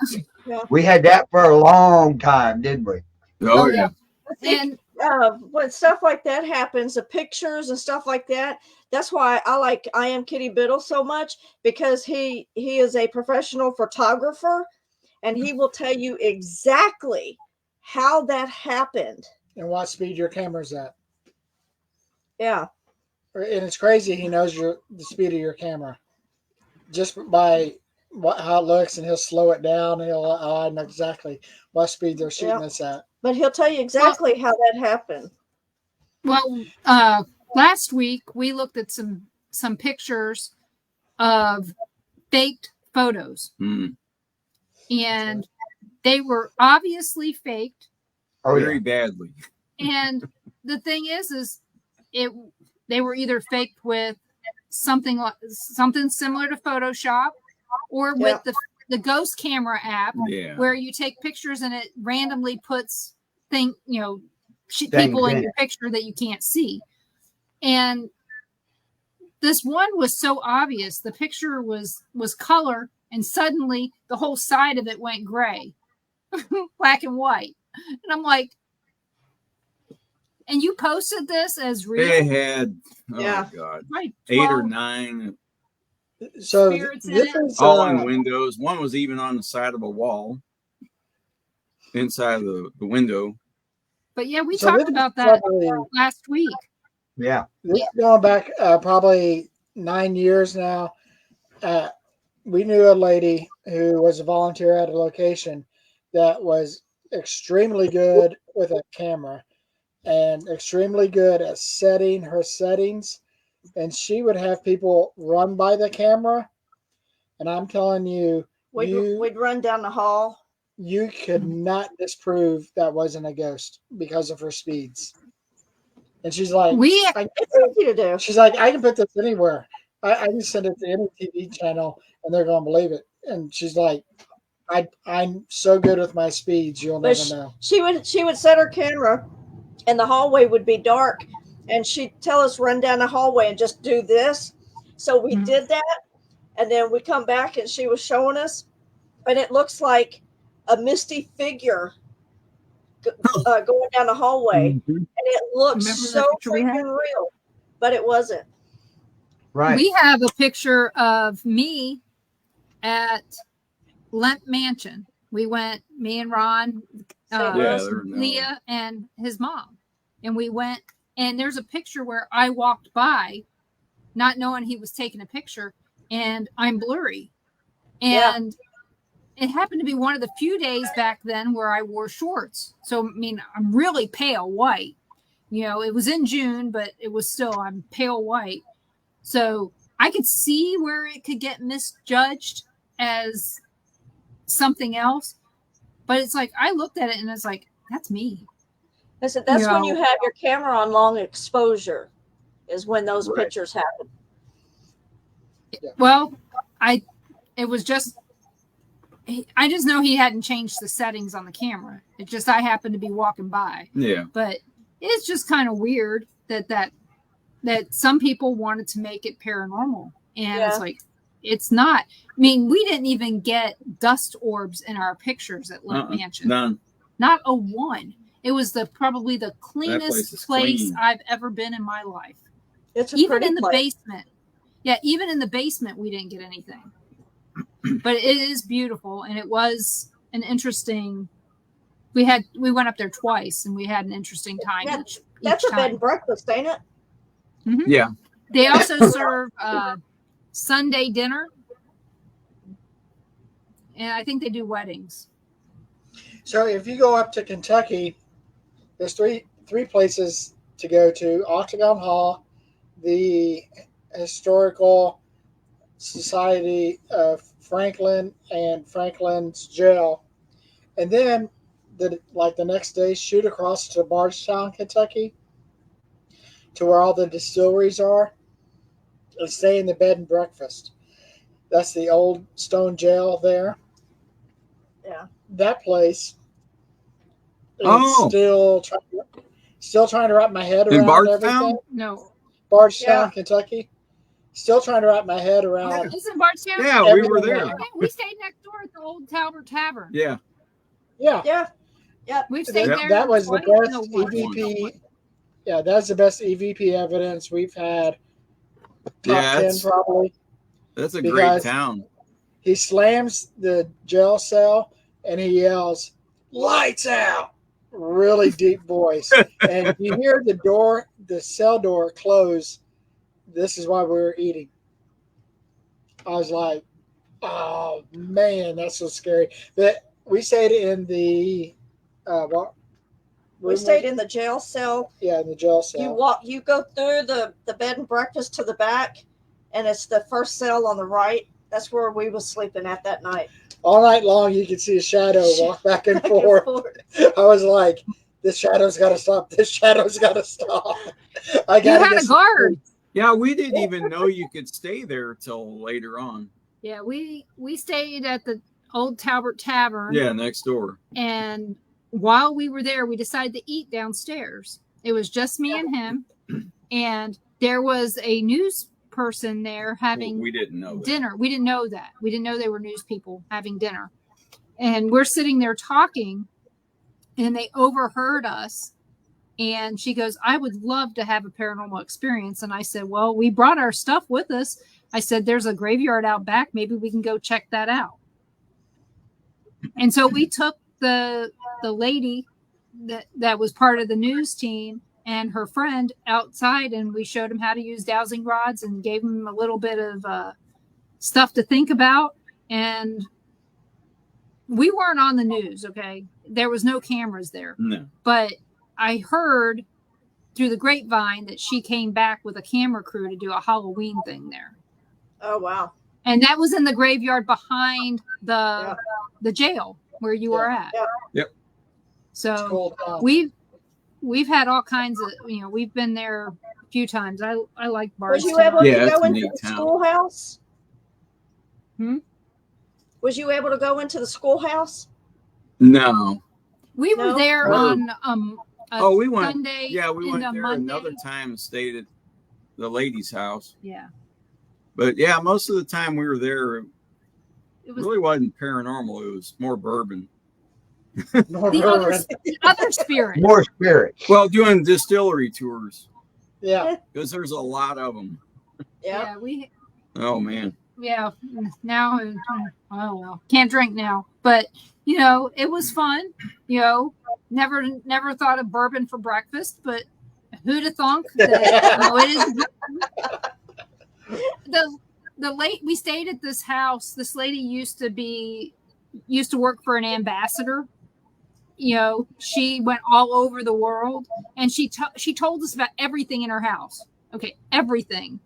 We had that for a long time, didn't we? Oh, yeah. And when stuff like that happens, the pictures and stuff like that, that's why I like I Am Kitty Biddle so much, because he is a professional photographer and he will tell you exactly how that happened. And what speed your camera's at. Yeah. And it's crazy. He knows the speed of your camera just by how it looks, and he'll slow it down. And I know exactly what speed they're shooting this at. But he'll tell you exactly how that happened. Well, last week we looked at some pictures of faked photos, and they were obviously faked. Very badly. And the thing is they were either faked with something similar to Photoshop, or with the ghost camera app, where you take pictures and it randomly puts people in your picture that you can't see. And this one was so obvious. The picture was color, and suddenly the whole side of it went gray, black and white. And I'm like, and you posted this as real? They had, God, right, 8 or 9 so spirits in this it. is all in windows. One was even on the side of a wall inside the window. But yeah, we talked about that last week. Yeah. This is going back probably 9 years now. We knew a lady who was a volunteer at a location that was extremely good with a camera and extremely good at setting her settings. And she would have people run by the camera. And I'm telling you, we'd run down the hall. You could not disprove that wasn't a ghost because of her speeds. And she's like, it's easy to do. She's like, I can put this anywhere. I can send it to any TV channel and they're going to believe it. And she's like, I'm so good with my speeds, you'll never know. She would set her camera and the hallway would be dark, and she'd tell us run down the hallway and just do this. So we did that, and then we come back and she was showing us, and it looks like a misty figure going down the hallway, and it looks so freaking real, but it wasn't. Right. We have a picture of me at Lemp Mansion. We went, me and Ron, Leah, and his mom. And we went, and there's a picture where I walked by, not knowing he was taking a picture, and I'm blurry. And it happened to be one of the few days back then where I wore shorts. So, I mean, I'm really pale white. You know, it was in June, but it was still, I'm pale white. So I could see where it could get misjudged as something else. But it's like, I looked at it and it's like, that's me. I said, that's when you have your camera on long exposure, is when those pictures happen. Well, it was just, I just know he hadn't changed the settings on the camera. It just, I happened to be walking by. Yeah. But it's just kind of weird that some people wanted to make it paranormal. And it's like, it's not. I mean, we didn't even get dust orbs in our pictures at Lake Mansion. None. Not a one. It was probably the cleanest place I've ever been in my life. It's even in the basement. Yeah, even in the basement, we didn't get anything. But it is beautiful, and it was an interesting. We went up there twice, and we had an interesting time. That's a bed and breakfast, ain't it? Mm-hmm. Yeah. They also serve Sunday dinner, and I think they do weddings. So if you go up to Kentucky, there's three places to go to: Octagon Hall, the Historical Society of Franklin, and Franklin's Jail, and then the next day, shoot across to Bardstown, Kentucky, to where all the distilleries are, and stay in the bed and breakfast. That's the old stone jail there. Yeah, that place. Still trying to wrap my head around everything. No, Bardstown, Kentucky. Still trying to wrap my head around. Isn't Bardstown? Yeah, we were there. Yeah, we stayed next door at the old Talbot Tavern. Yeah. We've stayed there. That was the best EVP. Yeah, that's the best EVP evidence we've had. Top 10 probably. That's a great town. He slams the jail cell and he yells, "Lights out!" Really deep voice. And you hear the cell door close. This is why we were eating. I was like, oh man, that's so scary. But we stayed in the we stayed in the jail cell. Yeah, in the jail cell. You go through the bed and breakfast to the back, and it's the first cell on the right. That's where we was sleeping at that night. All night long, you could see a shadow walk back and forth. I was like, this shadow's got to stop. This shadow's got to stop. You had a guard. Yeah, we didn't even know you could stay there till later on. Yeah, we stayed at the old Talbot Tavern. Yeah, next door. And while we were there, we decided to eat downstairs. It was just me and him. And there was a news person there having we didn't know dinner. We didn't know that. We didn't know they were news people having dinner. And we're sitting there talking, and they overheard us. And she goes, "I would love to have a paranormal experience." And I said, "Well, we brought our stuff with us." I said, "There's a graveyard out back. Maybe we can go check that out." And so we took the lady that was part of the news team and her friend outside, and we showed them how to use dowsing rods and gave them a little bit of stuff to think about. And we weren't on the news, okay? There was no cameras there. No. But I heard through the grapevine that she came back with a camera crew to do a Halloween thing there. Oh, wow. And that was in the graveyard behind the jail where you were at. Yep. So we've had all kinds of, we've been there a few times. I like Bardstown. Was you able to go into the schoolhouse? Was you able to go into the schoolhouse? No. We were there on we went Sunday. Yeah, we went there Monday. another time and stayed at the lady's house. Yeah. But yeah, most of the time we were there, it really wasn't paranormal. It was more bourbon. Other spirits. More spirits. Well, doing distillery tours. Yeah. Because there's a lot of them. Yeah. Oh, man. Yeah. Now, oh, well, can't drink now. But, it was fun. Never thought of bourbon for breakfast, but who'd have thunk that, it is. We stayed at this house. This lady used to be used to work for an ambassador. You know, she went all over the world, and she told us about everything in her house. Okay, everything.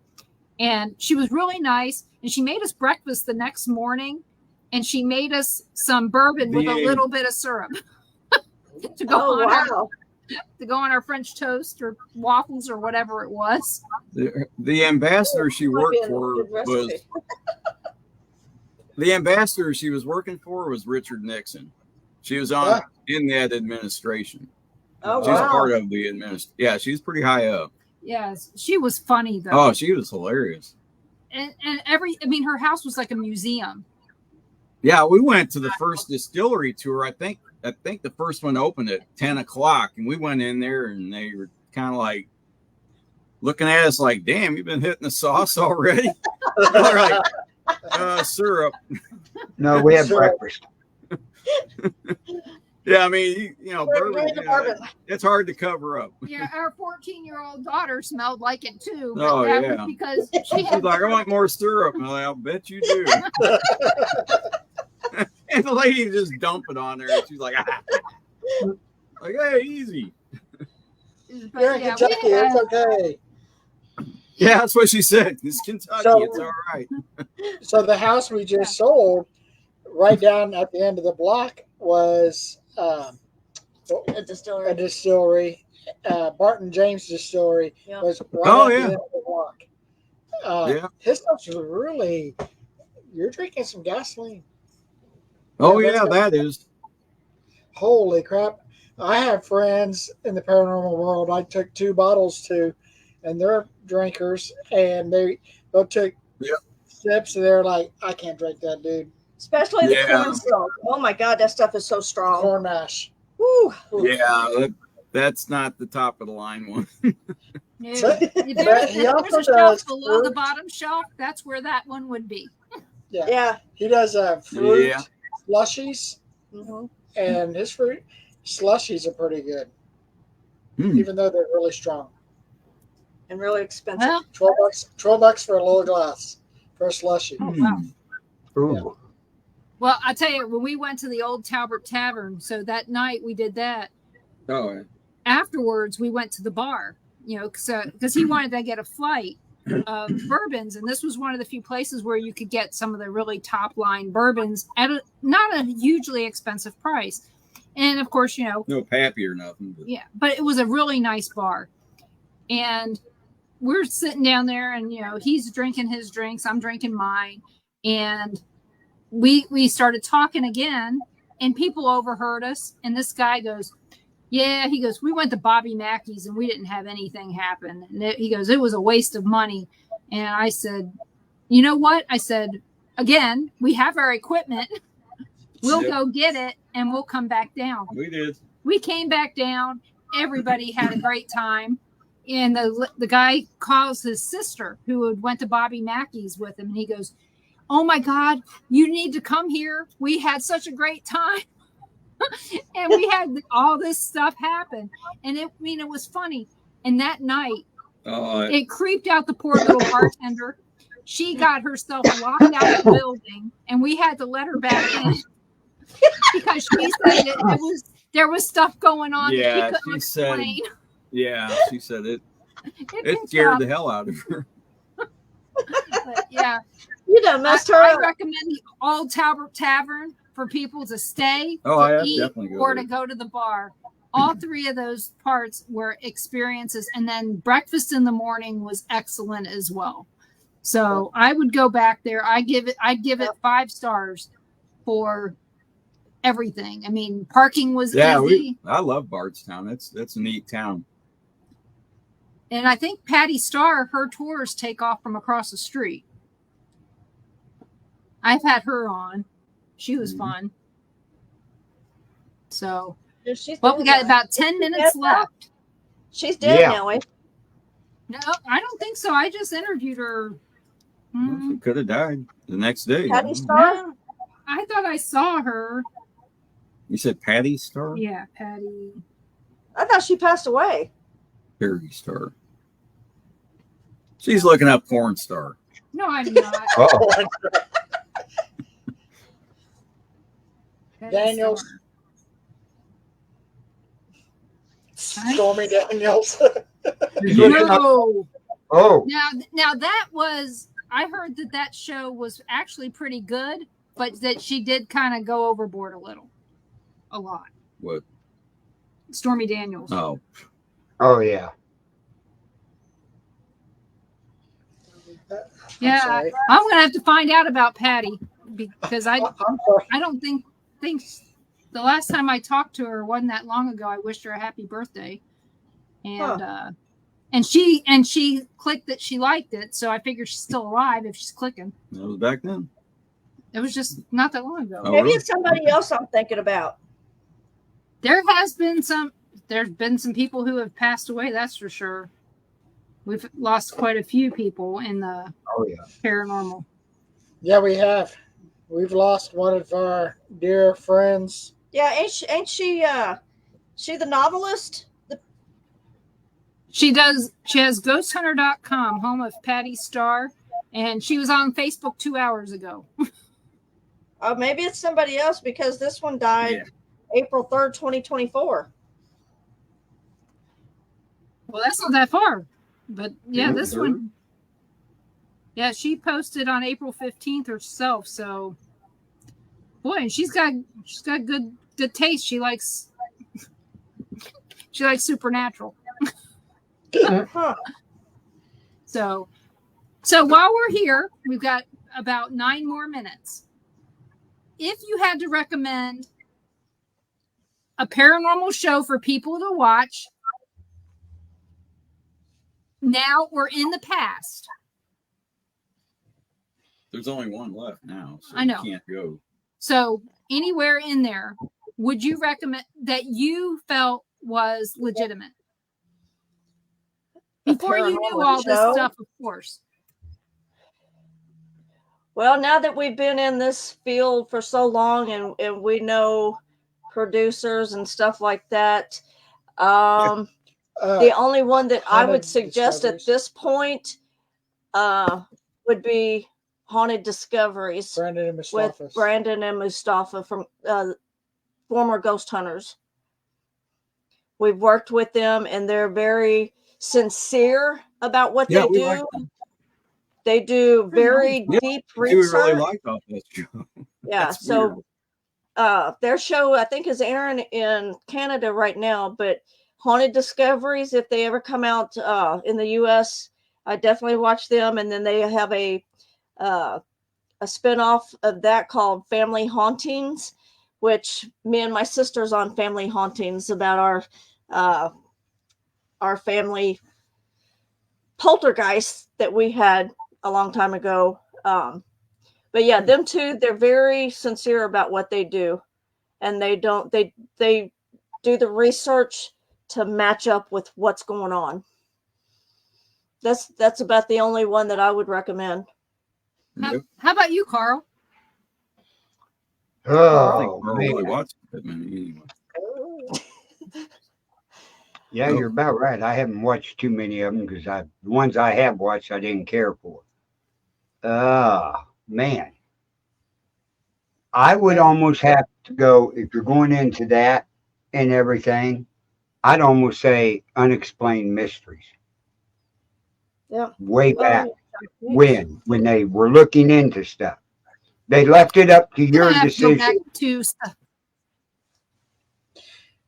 And she was really nice, and she made us breakfast the next morning, and she made us some bourbon with a little bit of syrup to go on our French toast or waffles or whatever it was. The ambassador she worked for was the ambassador she was working for was Richard Nixon. She was in that administration. Oh, she's part of the administration. Yeah, she's pretty high up. Yes, she was funny though. Oh, she was hilarious. And her house was like a museum. Yeah, we went to the first distillery tour. I think the first one opened at 10 o'clock, and we went in there, and they were kind of like looking at us like, "Damn, you've been hitting the sauce already?" We're like, syrup. No, we had breakfast. Yeah, I mean, bourbon, it's hard to cover up. Yeah, our 14-year-old daughter smelled like it too. Oh, yeah. Was because she's like, "I want more syrup." And I'm like, "I'll bet you do." And the lady just dump it on her, and she's like, like, "Hey, easy." You're in Kentucky, it's okay. Yeah, that's what she said. It's Kentucky, it's all right. So the house we just sold, right down at the end of the block, was a distillery. Barton James Distillery was right at the end of the block. His stuff was really, you're drinking some gasoline. Oh, yeah, that is. Holy crap. I have friends in the paranormal world I took 2 bottles to, and they're drinkers, and they both took sips, and they're like, "I can't drink that, dude." Especially the corn syrup. Oh my God, that stuff is so strong. Corn mash. Woo. Yeah, that's not the top of the line one. No. There's a shelf below the bottom shelf. That's where that one would be. Yeah. He does fruit slushies, and his fruit slushies are pretty good, even though they're really strong and really expensive. Well, $12 for a little glass for a slushie. Oh, wow. Ooh. Yeah. Well, I tell you, when we went to the old Talbot Tavern, so that night we did that. Oh, yeah. Afterwards, we went to the bar, because he wanted to get a flight of bourbons, and this was one of the few places where you could get some of the really top line bourbons at not a hugely expensive price. And of course, no pappy or nothing. But it was a really nice bar, and we're sitting down there, and he's drinking his drinks, I'm drinking mine, and we started talking again, and people overheard us, and this guy goes, he goes, "We went to Bobby Mackey's and we didn't have anything happen." And he goes, "It was a waste of money." And I said, "You know what?" I said, "Again, we have our equipment. We'll go get it and we'll come back down." We did. We came back down. Everybody had a great time. And the guy calls his sister who went to Bobby Mackey's with him. And he goes, "Oh my God, you need to come here. We had such a great time." And we had all this stuff happen. And it was funny. And that night, it creeped out the poor little bartender. She got herself locked out of the building, and we had to let her back in because she said there was stuff going on that she couldn't explain. She said it scared the hell out of her. But yeah. You done messed her I up. recommend the Old Talbot Tavern for people to stay, eat, or to go to the bar. All 3 of those parts were experiences, and then breakfast in the morning was excellent as well. So I would go back there. I'd give it 5 stars for everything. I mean, parking was easy. I love Bardstown. That's a neat town. And I think Patty Starr, her tours take off from across the street. I've had her on. She was fun. So, but we got about 10 minutes left. She's dead now, eh? No, I don't think so. I just interviewed her. Well, she could have died the next day. Patty Starr? No, I thought I saw her. You said Patty Starr? Yeah, Patty. I thought she passed away. Patty Starr. She's looking up porn star. No, I'm not. Oh. Daniels. Right. Stormy Daniels. No. Oh, Now that was, I heard that show was actually pretty good, but that she did kind of go overboard a lot. What? Stormy Daniels. Oh, oh yeah. Yeah, sorry. I'm gonna have to find out about Patty because I'm sorry. I don't think the last time I talked to her wasn't that long ago. I wished her a happy birthday, and she clicked that she liked it, so I figure she's still alive if she's clicking. that was back then. It was just not that long ago. Oh, Maybe really? it's somebody else I'm thinking about. There's been some people who have passed away, that's for sure. We've lost quite a few people in the Oh yeah. paranormal. Yeah, we have. We've lost one of our dear friends. Yeah, ain't she the novelist? She has ghosthunter.com, home of Patty Starr, and she was on Facebook 2 hours ago. Maybe it's somebody else because this one died April 3rd, 2024. Well, that's not that far. But yeah, April this 3rd? one. Yeah, she posted on April 15th herself, so boy, and she's got good taste. She likes Supernatural. Huh. So while we're here, we've got about 9 more minutes. If you had to recommend a paranormal show for people to watch now or in the past, There's only one left now, so I know. you can't go. so anywhere in there, would you recommend that you felt was legitimate? Before you knew paranormal all this show? stuff, of course. Well, now that we've been in this field for so long and we know producers and stuff like that, the only one that I would Haunted suggest at Discoveries. this point would be Haunted Discoveries Brandon and with Mustafa. Brandon and Mustafa from former Ghost Hunters. We've worked with them and they're very sincere about what they we do. like them. They do very Yeah, deep We research. really like off that show. Yeah, That's so weird. their show I think is airing in Canada right now, but Haunted Discoveries, if they ever come out in the US, I definitely watch them. And then they have a spinoff of that called Family Hauntings, which me and my sister's on Family Hauntings about our family poltergeist that we had a long time ago. But yeah, them two, they're very sincere about what they do. And they do the research to match up with what's going on. That's about the only one that I would recommend. How about you, Carl? I Oh think we're really man. watching that many anyway. Yeah, you're about right. I haven't watched too many of them because the ones I have watched I didn't care for. Man. I would almost have to go, if you're going into that and everything, I'd almost say Unexplained Mysteries. Yeah. Way back when they were looking into stuff. They left it up to your I have to go decision. back to stuff.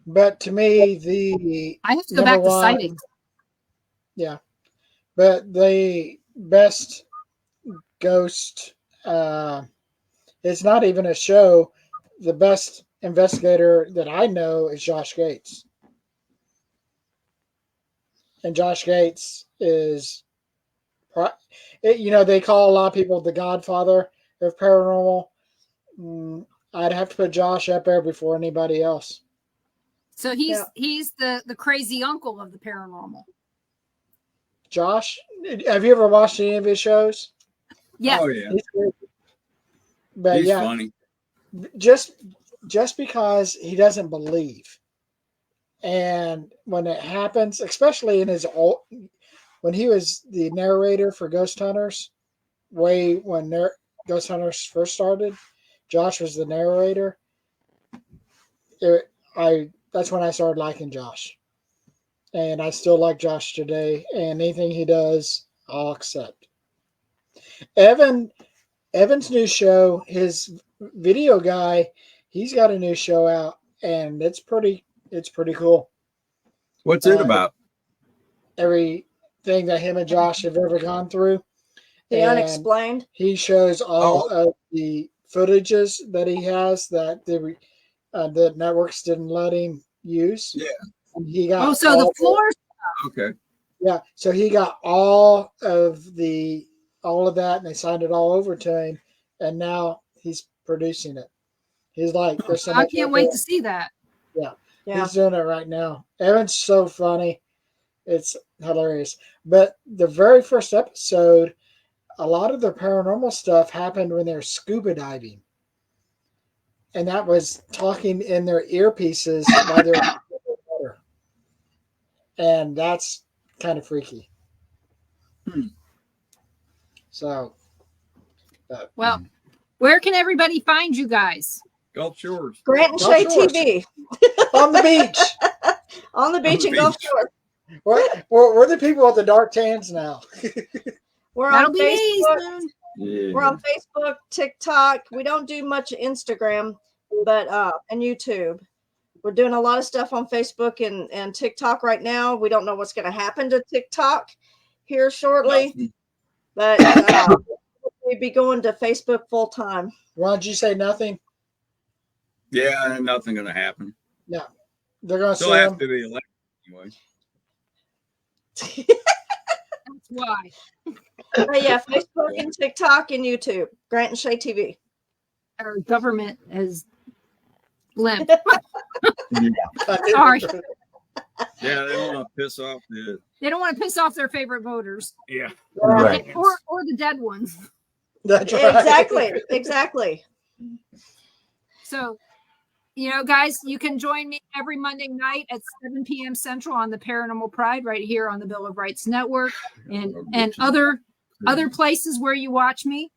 But to me, I have to go back to Number one. sightings. yeah, but the best ghost, it's not even a show. The best investigator that I know is Josh Gates. And Josh Gates is, they call a lot of people the godfather of paranormal. I'd have to put Josh up there before anybody else. So he's the crazy uncle of the paranormal. Josh, have you ever watched any of his shows? Yeah. Oh yeah. But He's yeah, funny. just because he doesn't believe, and when it happens, especially in his old, when he was the narrator for Ghost Hunters, way when Ghost Hunters first started, Josh was the narrator. that's when I started liking Josh, and I still like Josh today. And anything he does, I'll accept. Evan's new show, his video guy, he's got a new show out, and it's pretty cool. What's it about? Everything that him and Josh have ever gone through. The And unexplained. he shows all of the footages that he has that the networks didn't let him use. Yeah. And he got so the floor. Okay. Yeah, so he got all of that, and they signed it all over to him, and now he's producing it. He's like, "There's so I much." can't wait to see that. Yeah, Yeah. he's doing it right now. Evan's so funny, it's hilarious. But the very first episode, a lot of the paranormal stuff happened when they're scuba diving, and that was talking in their earpieces while they're underwater, and that's kind of freaky. So, Well, where can everybody find you guys? Gulf Shores. Grant and Gulf Shay Shores. TV. on the beach. On the beach in Gulf beach. Shores. We're the people with the dark tans now. We're That'll on be me Facebook. soon. Yeah. We're on Facebook, TikTok. We don't do much Instagram, but and YouTube. We're doing a lot of stuff on Facebook and TikTok right now. We don't know what's going to happen to TikTok here shortly, but we'd be going to Facebook full time. Ron, did you say nothing? Yeah, nothing gonna happen. Yeah, they're gonna Still sue him. after the election anyway. That's why. But yeah, Facebook and TikTok and YouTube. Grant and Shay TV. Our government is limp. Yeah. Sorry. Yeah, they don't want to piss off the. They don't want to piss off their favorite voters. Yeah. Right. Or the dead ones. That's right. Exactly. So, guys, you can join me every Monday night at 7 p.m. Central on the Paranormal Pride right here on the Bill of Rights Network and other places where you watch me.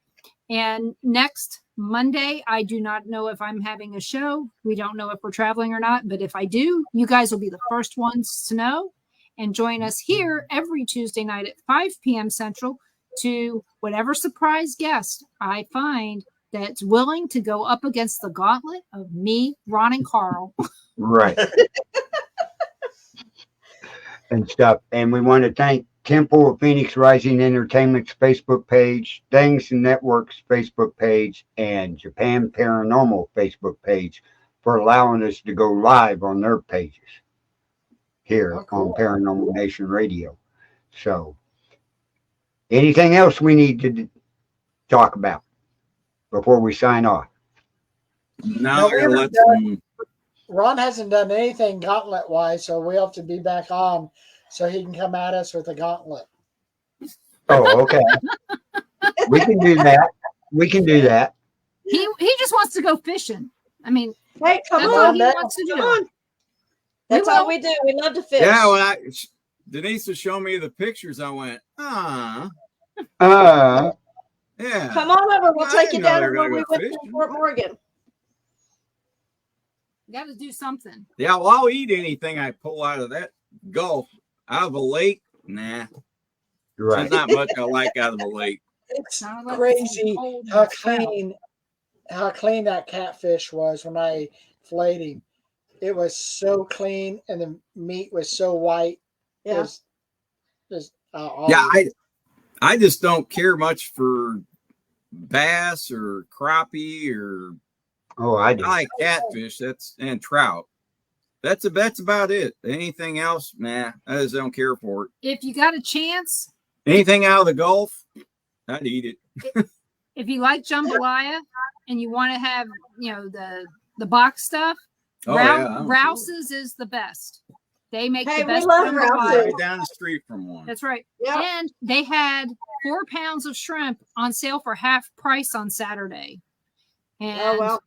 And next Monday, I do not know if I'm having a show. We don't know if we're traveling or not. But if I do, you guys will be the first ones to know. And join us here every Tuesday night at 5 p.m. Central to whatever surprise guest I find that's willing to go up against the gauntlet of me, Ron, and Carl. Right. And stuff. And we want to thank Temple of Phoenix Rising Entertainment's Facebook page, Things and Network's Facebook page, and Japan Paranormal Facebook page for allowing us to go live on their pages here on Paranormal Nation Radio. So, anything else we need to talk about before we sign off? Now I gotta let them. Ron hasn't done anything gauntlet wise, so we have to be back on so he can come at us with a gauntlet. Oh, okay. We can do that. We can do that. He just wants to go fishing. I mean, Hey, come that's on. all he wants to Come do. on. That's all we do. We love to fish. Yeah, when Denise was showing me the pictures, I went, Uh, yeah. Come on over. We'll I take you didn't know down they were when gonna we go went to fishing. Fort Morgan. Got to do something. Yeah, well, I'll eat anything I pull out of that Gulf. Out of a lake, nah. right. There's not much I like out of a lake. It's Not unless crazy it's cold and how foul. clean that catfish was when I filleted him. It was so clean, and the meat was so white. Yeah. I just don't care much for bass or crappie or Oh, I I do. like catfish. And trout. That's about it. Anything else, nah, I just don't care for it. If you got a chance, Anything out of the Gulf, I'd eat it. if you like jambalaya and you want to have, the box stuff, Oh, yeah. Rouse's is the best. They make Hey, the we best love jambalaya. Rouse's. Right down the street from one. That's right. Yeah. And they had 4 pounds of shrimp on sale for half price on Saturday. And Oh, well.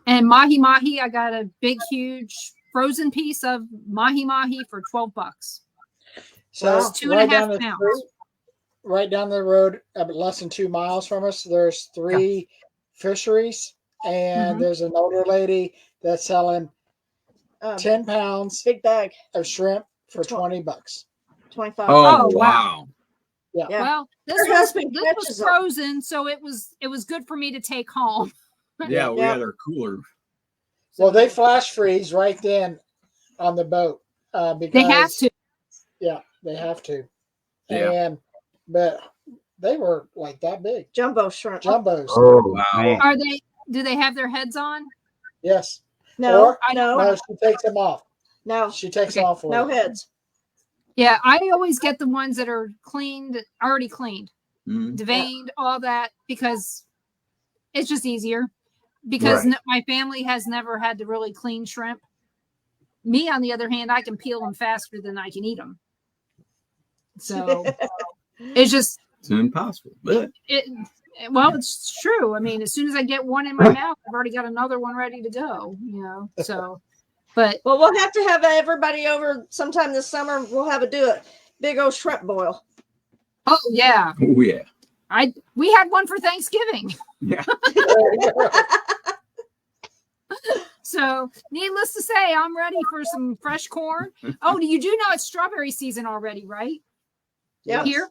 and mahi, I got a big, huge frozen piece of mahi for $12. So It's 2.5 pounds. Right down the road, less than 2 miles from us, there's 3 fisheries, and Mhm. there's an older lady that's selling 10 pounds Big bag, of shrimp for $20. 25. Oh, Oh, wow. wow. Yeah. Yeah. Well, this Her was husband this catches was them. frozen, so it was good for me to take home. Yeah, we Yeah. had our cooler. Well, they flash freeze right then on the boat because They have to. Yeah, they have to. Yeah. But they were like that big, Jumbo shrimp. jumbos. Oh, Wow. man. Are they? Do they have their heads on? Yes. No, Or- no, No, she takes them off. no, She takes Okay. them off for no you. heads. Yeah, I always get the ones that are cleaned, already cleaned, Mhm. deveined, all that, because it's just easier. Because Right. my family has never had to really clean shrimp. Me, on the other hand, I can peel them faster than I can eat them. So it's just It's impossible. But well, it's true. I mean, as soon as I get one in my mouth, I've already got another one ready to go. So. But Well, we'll have to have everybody over sometime this summer. We'll have do a big old shrimp boil. oh yeah, oh yeah. we had one for Thanksgiving. Yeah. So, needless to say, I'm ready for some fresh corn. Oh, you do know it's strawberry season already, right? Yeah. Here,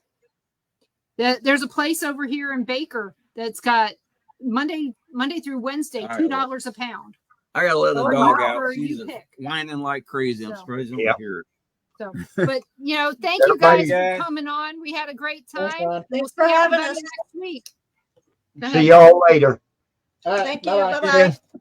there's a place over here in Baker that's got Monday through Wednesday, All right, $2 a pound. I gotta let the Or dog whatever out. She's you pick. whining like crazy. I'm So. surprised you don't Yep. hear it. So, but thank you guys Everybody- for coming on. We had a great Thanks, time. Ron. We'll Thanks for see having everybody us. next week. Go See ahead. y'all later. All right, Thank you. bye-bye. Bye bye.